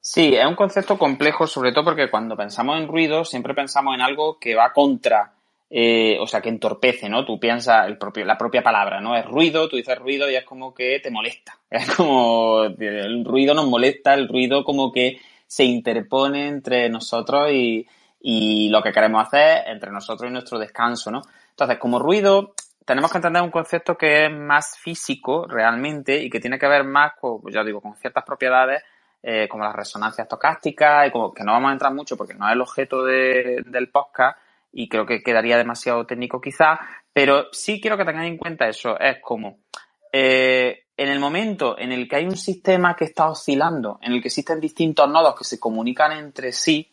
Sí, es un concepto complejo, sobre todo porque cuando pensamos en ruido siempre pensamos en algo que va contra, o sea, que entorpece, ¿no? Tú piensas la propia palabra, ¿no? Es ruido, tú dices ruido y es como que te molesta. Es como el ruido nos molesta, el ruido como que se interpone entre nosotros y lo que queremos hacer entre nosotros y nuestro descanso, ¿no? Entonces, como ruido, tenemos que entender un concepto que es más físico realmente y que tiene que ver más con, ya digo, con ciertas propiedades como las resonancias estocásticas, y como que no vamos a entrar mucho porque no es el objeto del podcast y creo que quedaría demasiado técnico quizás, pero sí quiero que tengáis en cuenta eso, es como en el momento en el que hay un sistema que está oscilando, en el que existen distintos nodos que se comunican entre sí,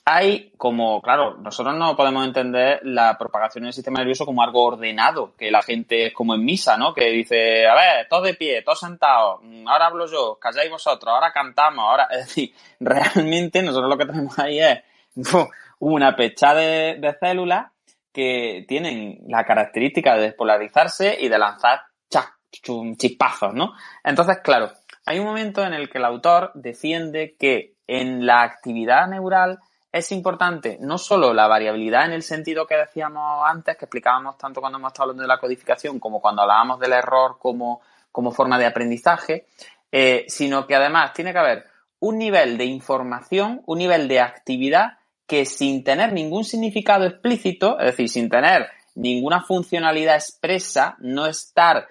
hay como, claro, nosotros no podemos entender la propagación del sistema nervioso como algo ordenado, que la gente es como en misa, ¿no? Que dice, a ver, todos de pie, todos sentados, ahora hablo yo, calláis vosotros, ahora cantamos, ahora... Es decir, realmente nosotros lo que tenemos ahí es una pechada de células que tienen la característica de despolarizarse y de lanzar chispazos, ¿no? Entonces, claro, hay un momento en el que el autor defiende que en la actividad neural es importante no solo la variabilidad en el sentido que decíamos antes, que explicábamos tanto cuando hemos estado hablando de la codificación como cuando hablábamos del error como forma de aprendizaje, sino que además tiene que haber un nivel de información, un nivel de actividad que sin tener ningún significado explícito, es decir, sin tener ninguna funcionalidad expresa, no estar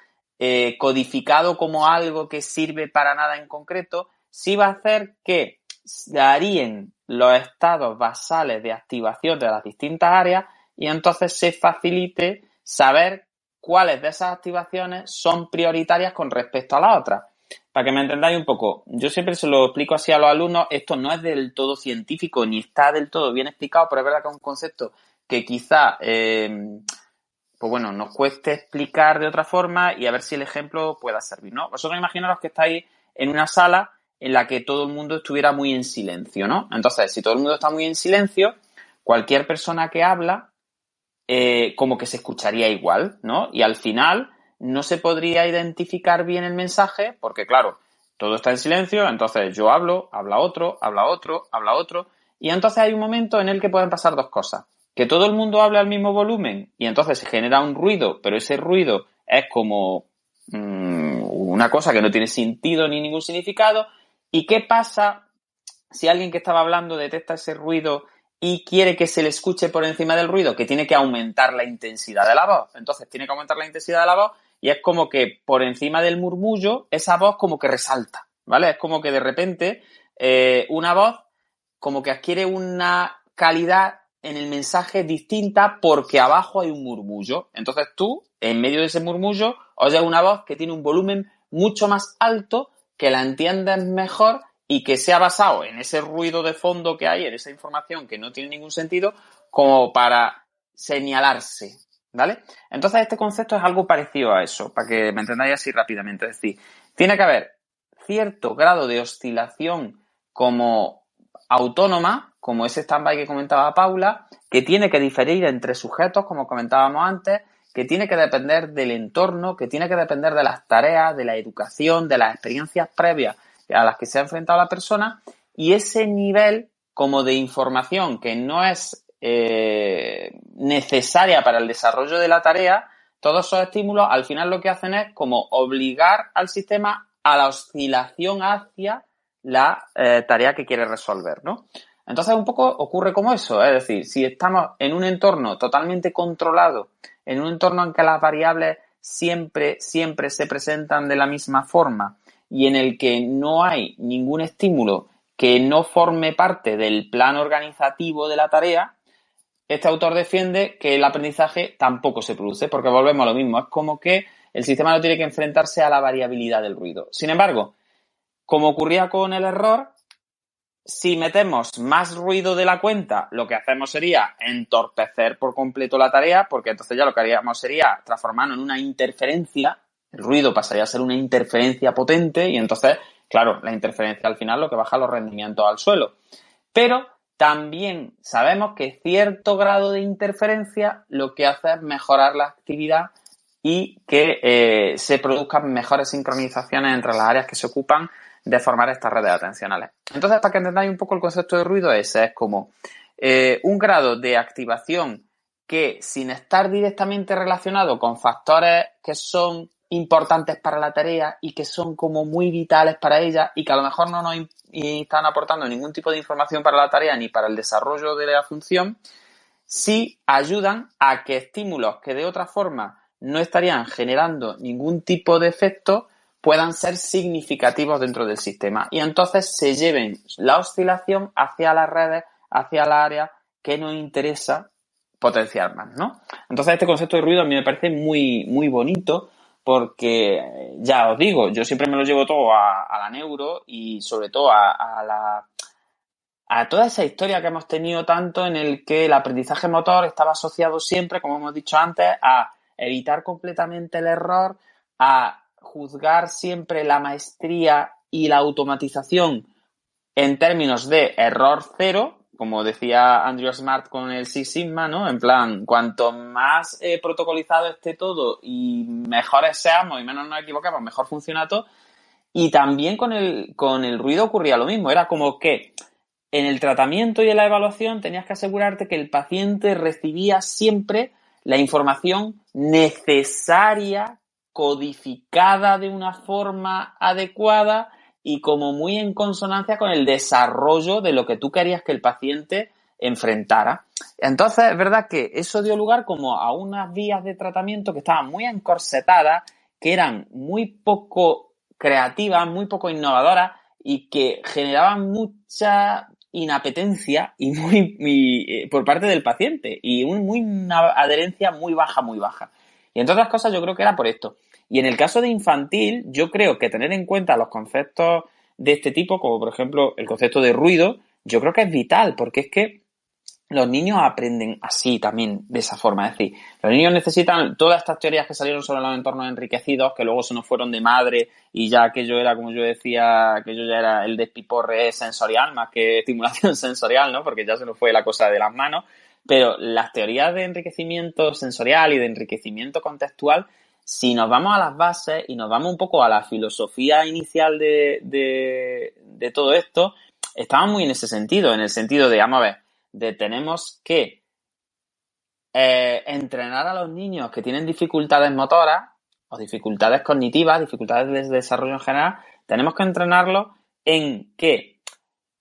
codificado como algo que sirve para nada en concreto, sí va a hacer que darían los estados basales de activación de las distintas áreas y entonces se facilite saber cuáles de esas activaciones son prioritarias con respecto a las otras. Para que me entendáis un poco, yo siempre se lo explico así a los alumnos, esto no es del todo científico ni está del todo bien explicado, pero es verdad que es un concepto que quizá pues bueno, nos cueste explicar de otra forma y a ver si el ejemplo pueda servir, ¿no? Vosotros imaginaros que estáis en una sala en la que todo el mundo estuviera muy en silencio, ¿no? Entonces, si todo el mundo está muy en silencio, cualquier persona que habla como que se escucharía igual, ¿no? Y al final no se podría identificar bien el mensaje porque, claro, todo está en silencio, entonces yo hablo, habla otro, habla otro, habla otro, y entonces hay un momento en el que pueden pasar dos cosas. Que todo el mundo hable al mismo volumen y entonces se genera un ruido, pero ese ruido es como una cosa que no tiene sentido ni ningún significado. ¿Y qué pasa si alguien que estaba hablando detecta ese ruido y quiere que se le escuche por encima del ruido? Que tiene que aumentar la intensidad de la voz. Entonces tiene que aumentar la intensidad de la voz y es como que por encima del murmullo esa voz como que resalta, ¿vale? Es como que de repente una voz como que adquiere una calidad en el mensaje distinta porque abajo hay un murmullo. Entonces tú, en medio de ese murmullo, oyes una voz que tiene un volumen mucho más alto, que la entiendes mejor y que sea basado en ese ruido de fondo que hay, en esa información que no tiene ningún sentido, como para señalarse, ¿vale? Entonces este concepto es algo parecido a eso, para que me entendáis así rápidamente. Es decir, tiene que haber cierto grado de oscilación como autónoma, como ese stand-by que comentaba Paula, que tiene que diferir entre sujetos, como comentábamos antes, que tiene que depender del entorno, que tiene que depender de las tareas, de la educación, de las experiencias previas a las que se ha enfrentado la persona, y ese nivel como de información que no es necesaria para el desarrollo de la tarea, todos esos estímulos al final lo que hacen es como obligar al sistema a la oscilación hacia la tarea que quiere resolver, ¿no? Entonces un poco ocurre como eso, es decir, si estamos en un entorno totalmente controlado, en un entorno en que las variables siempre se presentan de la misma forma y en el que no hay ningún estímulo que no forme parte del plan organizativo de la tarea, este autor defiende que el aprendizaje tampoco se produce, porque volvemos a lo mismo, es como que el sistema no tiene que enfrentarse a la variabilidad del ruido. Sin embargo, como ocurría con el error, si metemos más ruido de la cuenta, lo que hacemos sería entorpecer por completo la tarea, porque entonces ya lo que haríamos sería transformarlo en una interferencia, el ruido pasaría a ser una interferencia potente y entonces, claro, la interferencia al final lo que baja los rendimientos al suelo. Pero también sabemos que cierto grado de interferencia lo que hace es mejorar la actividad y que se produzcan mejores sincronizaciones entre las áreas que se ocupan de formar estas redes atencionales. Entonces, para que entendáis un poco el concepto de ruido, ese es como un grado de activación que, sin estar directamente relacionado con factores que son importantes para la tarea y que son como muy vitales para ella y que a lo mejor no nos están aportando ningún tipo de información para la tarea ni para el desarrollo de la función, sí ayudan a que estímulos que de otra forma no estarían generando ningún tipo de efecto puedan ser significativos dentro del sistema y entonces se lleven la oscilación hacia las redes, hacia la área que nos interesa potenciar más, ¿no? Entonces este concepto de ruido a mí me parece muy, muy bonito porque, ya os digo, yo siempre me lo llevo todo a la neuro y sobre todo a toda esa historia que hemos tenido tanto en el que el aprendizaje motor estaba asociado siempre, como hemos dicho antes, a evitar completamente el error, a juzgar siempre la maestría y la automatización en términos de error cero, como decía Andrew Smart con el Six Sigma, ¿no? En plan, cuanto más protocolizado esté todo y mejores seamos y menos nos equivoquemos, mejor funciona todo. Y también con el ruido ocurría lo mismo, era como que en el tratamiento y en la evaluación tenías que asegurarte que el paciente recibía siempre la información necesaria, codificada de una forma adecuada y como muy en consonancia con el desarrollo de lo que tú querías que el paciente enfrentara. Entonces, es verdad que eso dio lugar como a unas vías de tratamiento que estaban muy encorsetadas, que eran muy poco creativas, muy poco innovadoras y que generaban mucha inapetencia y por parte del paciente y una adherencia muy baja, muy baja. Y entre otras cosas yo creo que era por esto. Y en el caso de infantil, yo creo que tener en cuenta los conceptos de este tipo, como por ejemplo el concepto de ruido, yo creo que es vital, porque es que los niños aprenden así también, de esa forma. Es decir, los niños necesitan todas estas teorías que salieron sobre los entornos enriquecidos, que luego se nos fueron de madre y ya aquello era, como yo decía, aquello ya era el despiporre sensorial más que estimulación sensorial, ¿no? Porque ya se nos fue la cosa de las manos. Pero las teorías de enriquecimiento sensorial y de enriquecimiento contextual, si nos vamos a las bases y nos vamos un poco a la filosofía inicial de todo esto, estaban muy en ese sentido, en el sentido de, vamos a ver, tenemos que entrenar a los niños que tienen dificultades motoras o dificultades cognitivas, dificultades de desarrollo en general, tenemos que entrenarlos en que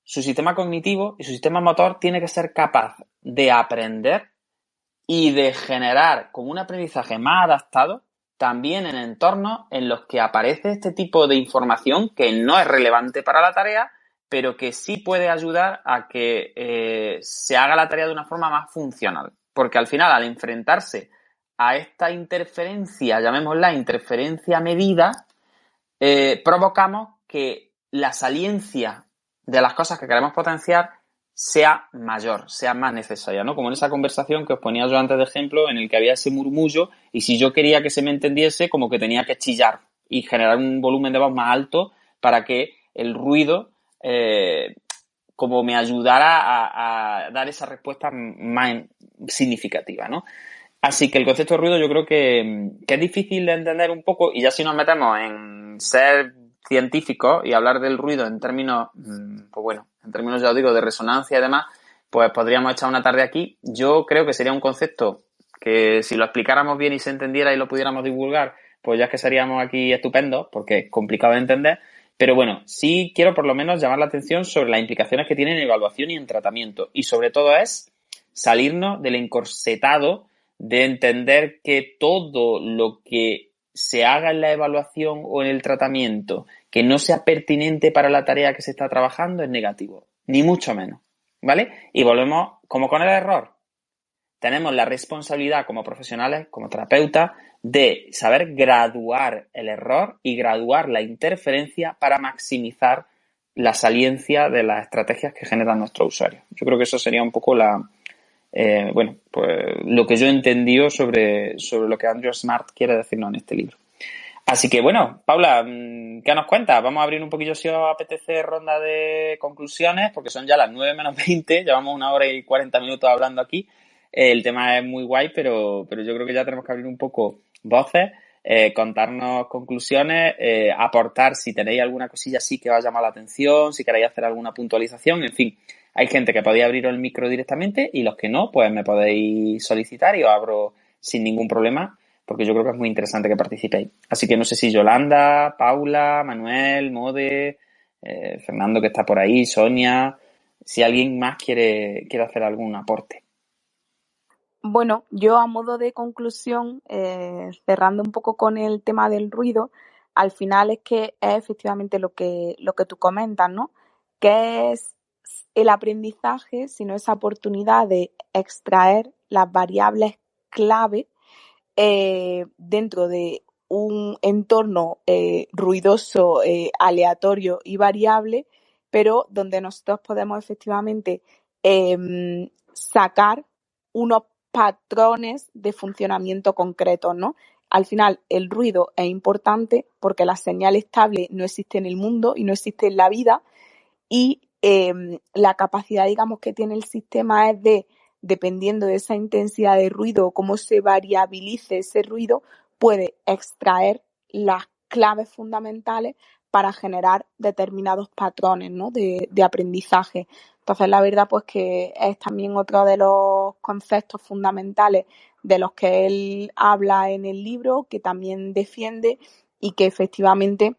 su sistema cognitivo y su sistema motor tiene que ser capaz de aprender y de generar como un aprendizaje más adaptado también en entornos en los que aparece este tipo de información que no es relevante para la tarea, pero que sí puede ayudar a que se haga la tarea de una forma más funcional. Porque al final, al enfrentarse a esta interferencia, llamémosla interferencia medida, provocamos que la saliencia de las cosas que queremos potenciar sea mayor, sea más necesaria, ¿no? Como en esa conversación que os ponía yo antes de ejemplo, en el que había ese murmullo y si yo quería que se me entendiese, como que tenía que chillar y generar un volumen de voz más alto para que el ruido como me ayudara a dar esa respuesta más significativa, ¿no? Así que el concepto de ruido yo creo que es difícil de entender un poco y ya si nos metemos en ser científicos y hablar del ruido en términos, pues bueno, en términos ya os digo de resonancia y demás, pues podríamos echar una tarde aquí. Yo creo que sería un concepto que si lo explicáramos bien y se entendiera y lo pudiéramos divulgar, pues ya es que seríamos aquí estupendos porque es complicado de entender. Pero bueno, sí quiero por lo menos llamar la atención sobre las implicaciones que tiene en evaluación y en tratamiento. Y sobre todo es salirnos del encorsetado de entender que todo lo que se haga en la evaluación o en el tratamiento que no sea pertinente para la tarea que se está trabajando es negativo, ni mucho menos, ¿vale? Y volvemos como con el error. Tenemos la responsabilidad como profesionales, como terapeutas, de saber graduar el error y graduar la interferencia para maximizar la saliencia de las estrategias que generan nuestros usuarios. Yo creo que eso sería un poco pues lo que yo he entendido sobre lo que Andrew Smart quiere decirnos en este libro. Así que bueno, Paula, ¿qué nos cuentas? Vamos a abrir un poquillo, si os apetece, ronda de conclusiones, porque son ya las 9 menos 20, llevamos 1 hora y 40 minutos hablando aquí. El tema es muy guay, pero yo creo que ya tenemos que abrir un poco voces, contarnos conclusiones, aportar si tenéis alguna cosilla así que os ha llamado la atención, si queréis hacer alguna puntualización, en fin. Hay gente que podéis abrir el micro directamente y los que no, pues me podéis solicitar y os abro sin ningún problema, porque yo creo que es muy interesante que participéis. Así que no sé si Yolanda, Paula, Manuel, Mode, Fernando que está por ahí, Sonia, si alguien más quiere hacer algún aporte. Bueno, yo a modo de conclusión, cerrando un poco con el tema del ruido, al final es que es efectivamente lo que tú comentas, ¿no? Que es el aprendizaje, sino esa oportunidad de extraer las variables clave dentro de un entorno ruidoso, aleatorio y variable, pero donde nosotros podemos efectivamente sacar unos patrones de funcionamiento concretos, ¿no? Al final, el ruido es importante porque la señal estable no existe en el mundo y no existe en la vida y la capacidad, digamos, que tiene el sistema es de, dependiendo de esa intensidad de ruido o cómo se variabilice ese ruido, puede extraer las claves fundamentales para generar determinados patrones, ¿no? de aprendizaje. Entonces, la verdad, pues que es también otro de los conceptos fundamentales de los que él habla en el libro, que también defiende y que efectivamente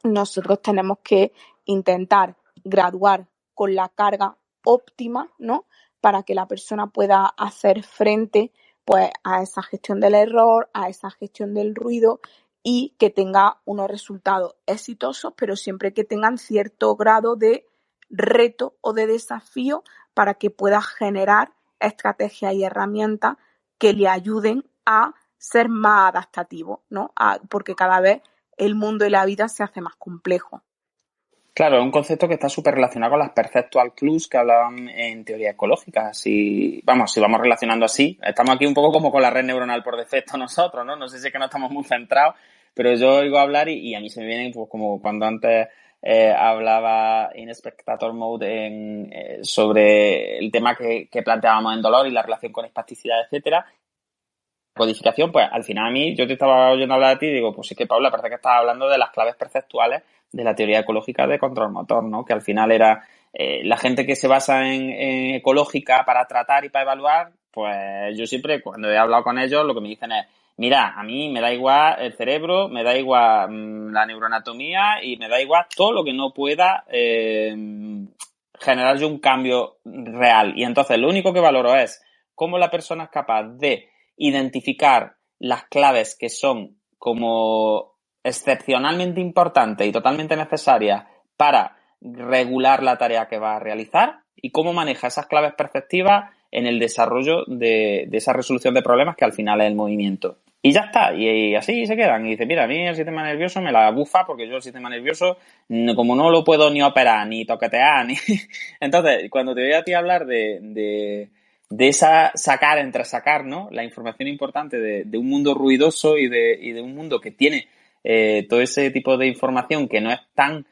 nosotros tenemos que intentar graduar con la carga óptima, ¿no? Para que la persona pueda hacer frente, pues, a esa gestión del error, a esa gestión del ruido y que tenga unos resultados exitosos, pero siempre que tengan cierto grado de reto o de desafío para que pueda generar estrategias y herramientas que le ayuden a ser más adaptativo, ¿no? Porque cada vez el mundo y la vida se hace más complejo. Claro, es un concepto que está súper relacionado con las perceptual clues que hablaban en teoría ecológica. Si vamos relacionando así, estamos aquí un poco como con la red neuronal por defecto nosotros, ¿no? No sé si es que no estamos muy centrados, pero yo oigo hablar y a mí se me vienen pues, como cuando antes hablaba en Spectator Mode sobre el tema que planteábamos en dolor y la relación con espasticidad, etcétera. Codificación, pues al final a mí, yo te estaba oyendo hablar de ti y digo, pues sí que Paula, parece que estás hablando de las claves perceptuales de la teoría ecológica de control motor, ¿no? Que al final era la gente que se basa en ecológica para tratar y para evaluar, pues yo siempre cuando he hablado con ellos lo que me dicen es, mira, a mí me da igual el cerebro, me da igual la neuroanatomía y me da igual todo lo que no pueda generar yo un cambio real. Y entonces lo único que valoro es cómo la persona es capaz de identificar las claves que son como excepcionalmente importantes y totalmente necesarias para regular la tarea que va a realizar y cómo maneja esas claves perceptivas en el desarrollo de esa resolución de problemas que al final es el movimiento. Y ya está, y así se quedan. Y dice, mira, a mí el sistema nervioso me la bufa porque yo el sistema nervioso, como no lo puedo ni operar, ni toquetear, ni... Entonces, cuando te voy a ti hablar de esa sacar, ¿no? La información importante de un mundo ruidoso y de un mundo que tiene todo ese tipo de información que no es tan,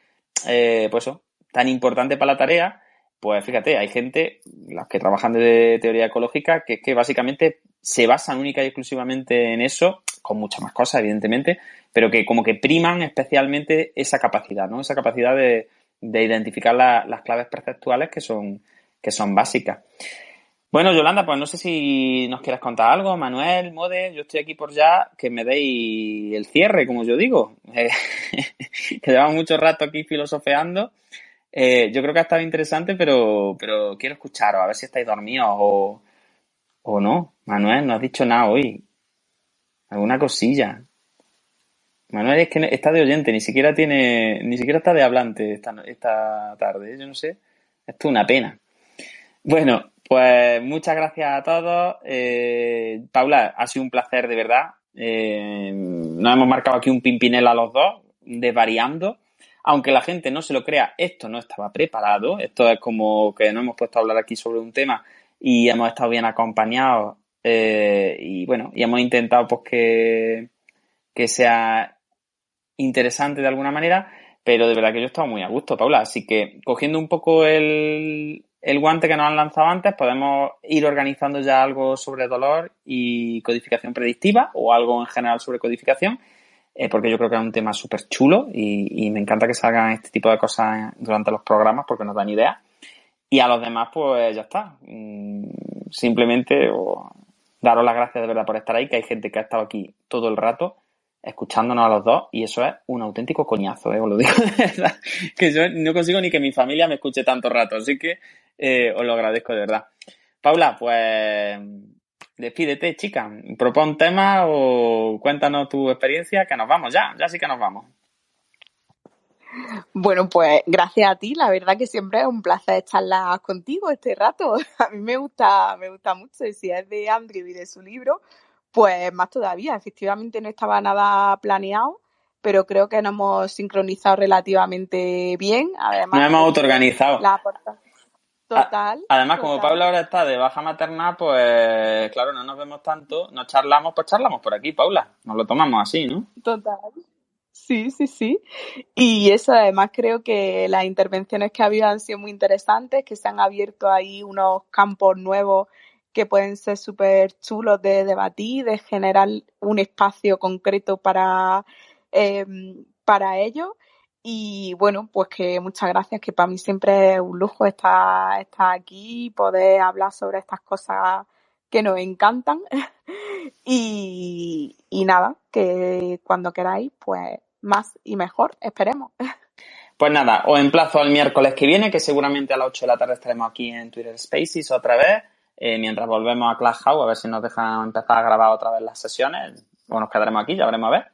tan importante para la tarea, pues fíjate, hay gente, las que trabajan de teoría ecológica, que básicamente se basan única y exclusivamente en eso, con muchas más cosas, evidentemente, pero que como que priman especialmente esa capacidad, ¿no? Esa capacidad de identificar las claves perceptuales que son básicas. Bueno, Yolanda, pues no sé si nos quieres contar algo. Manuel, Mode, yo estoy aquí por ya que me deis el cierre, como yo digo. Que llevamos mucho rato aquí filosofeando. Yo creo que ha estado interesante, pero quiero escucharos, a ver si estáis dormidos o no. Manuel, no has dicho nada hoy. ¿Alguna cosilla? Manuel es que está de oyente, ni siquiera está de hablante esta tarde, yo no sé. Esto es una pena. Bueno, pues muchas gracias a todos. Paula, ha sido un placer de verdad. Nos hemos marcado aquí un pimpinela a los dos, desvariando. Aunque la gente no se lo crea, esto no estaba preparado. Esto es como que nos hemos puesto a hablar aquí sobre un tema y hemos estado bien acompañados. Y bueno, y hemos intentado pues que sea interesante de alguna manera, pero de verdad que yo he estado muy a gusto, Paula. Así que cogiendo un poco el guante que nos han lanzado antes, podemos ir organizando ya algo sobre dolor y codificación predictiva o algo en general sobre codificación, porque yo creo que es un tema súper chulo y me encanta que salgan este tipo de cosas durante los programas porque nos dan ideas. Y a los demás, pues ya está. Simplemente daros las gracias de verdad por estar ahí, que hay gente que ha estado aquí todo el rato escuchándonos a los dos y eso es un auténtico coñazo, os lo digo de verdad, que yo no consigo ni que mi familia me escuche tanto rato, así que os lo agradezco de verdad. Paula, pues despídete, chica, propon tema o cuéntanos tu experiencia, que nos vamos ya sí que nos vamos. Bueno, pues gracias a ti, la verdad que siempre es un placer charlar contigo este rato. A mí me gusta mucho, y si es de Andrew y de su libro, pues más todavía. Efectivamente no estaba nada planeado, pero creo que nos hemos sincronizado relativamente bien. Además, nos hemos autoorganizado. Total. Además, como Paula ahora está de baja maternal, pues claro, no nos vemos tanto, nos charlamos por aquí, Paula. Nos lo tomamos así, ¿no? Total. Sí. Y eso, además, creo que las intervenciones que ha habido han sido muy interesantes, que se han abierto ahí unos campos nuevos que pueden ser súper chulos de debatir, de generar un espacio concreto para ello. Y bueno, pues que muchas gracias, que para mí siempre es un lujo estar aquí y poder hablar sobre estas cosas que nos encantan. y nada, que cuando queráis, pues más y mejor, esperemos. Pues nada, os emplazo al miércoles que viene, que seguramente a las 8 de la tarde estaremos aquí en Twitter Spaces otra vez, mientras volvemos a Clubhouse, a ver si nos dejan empezar a grabar otra vez las sesiones, o nos quedaremos aquí, ya veremos a ver.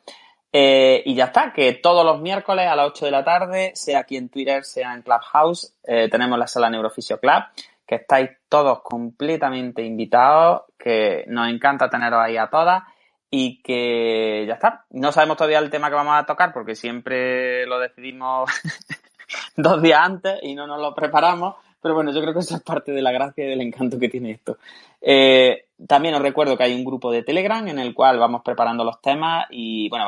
Y ya está, que todos los miércoles a las 8 de la tarde, sea aquí en Twitter, sea en Clubhouse, tenemos la sala Neurofisio Club, que estáis todos completamente invitados, que nos encanta teneros ahí a todas y que ya está. No sabemos todavía el tema que vamos a tocar porque siempre lo decidimos 2 días antes y no nos lo preparamos, pero bueno, yo creo que eso es parte de la gracia y del encanto que tiene esto. También os recuerdo que hay un grupo de Telegram en el cual vamos preparando los temas y, bueno,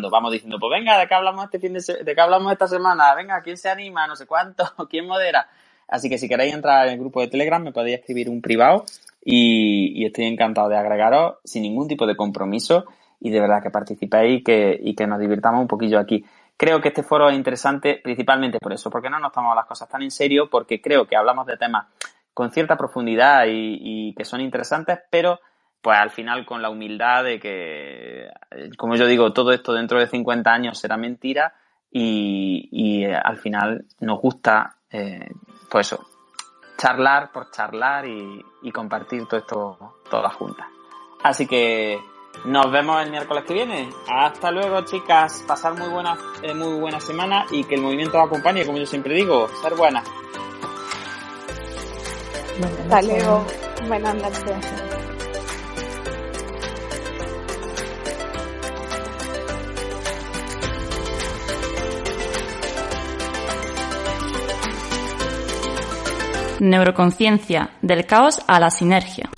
vamos diciendo, pues venga, ¿de qué hablamos de qué hablamos esta semana? Venga, ¿quién se anima? No sé cuánto, ¿quién modera? Así que si queréis entrar en el grupo de Telegram me podéis escribir un privado y estoy encantado de agregaros sin ningún tipo de compromiso y de verdad que participéis y que nos divirtamos un poquillo aquí. Creo que este foro es interesante principalmente por eso, porque no nos tomamos las cosas tan en serio, porque creo que hablamos de temas con cierta profundidad y que son interesantes, pero pues al final con la humildad de que, como yo digo, todo esto dentro de 50 años será mentira y al final nos gusta, pues eso, charlar por charlar y compartir todo esto todas juntas. Así que nos vemos el miércoles que viene. Hasta luego, chicas. Pasar muy buena semana y que el movimiento os acompañe, como yo siempre digo, ser buenas. Hasta luego. Buenas noches. Neuroconciencia, del caos a la sinergia.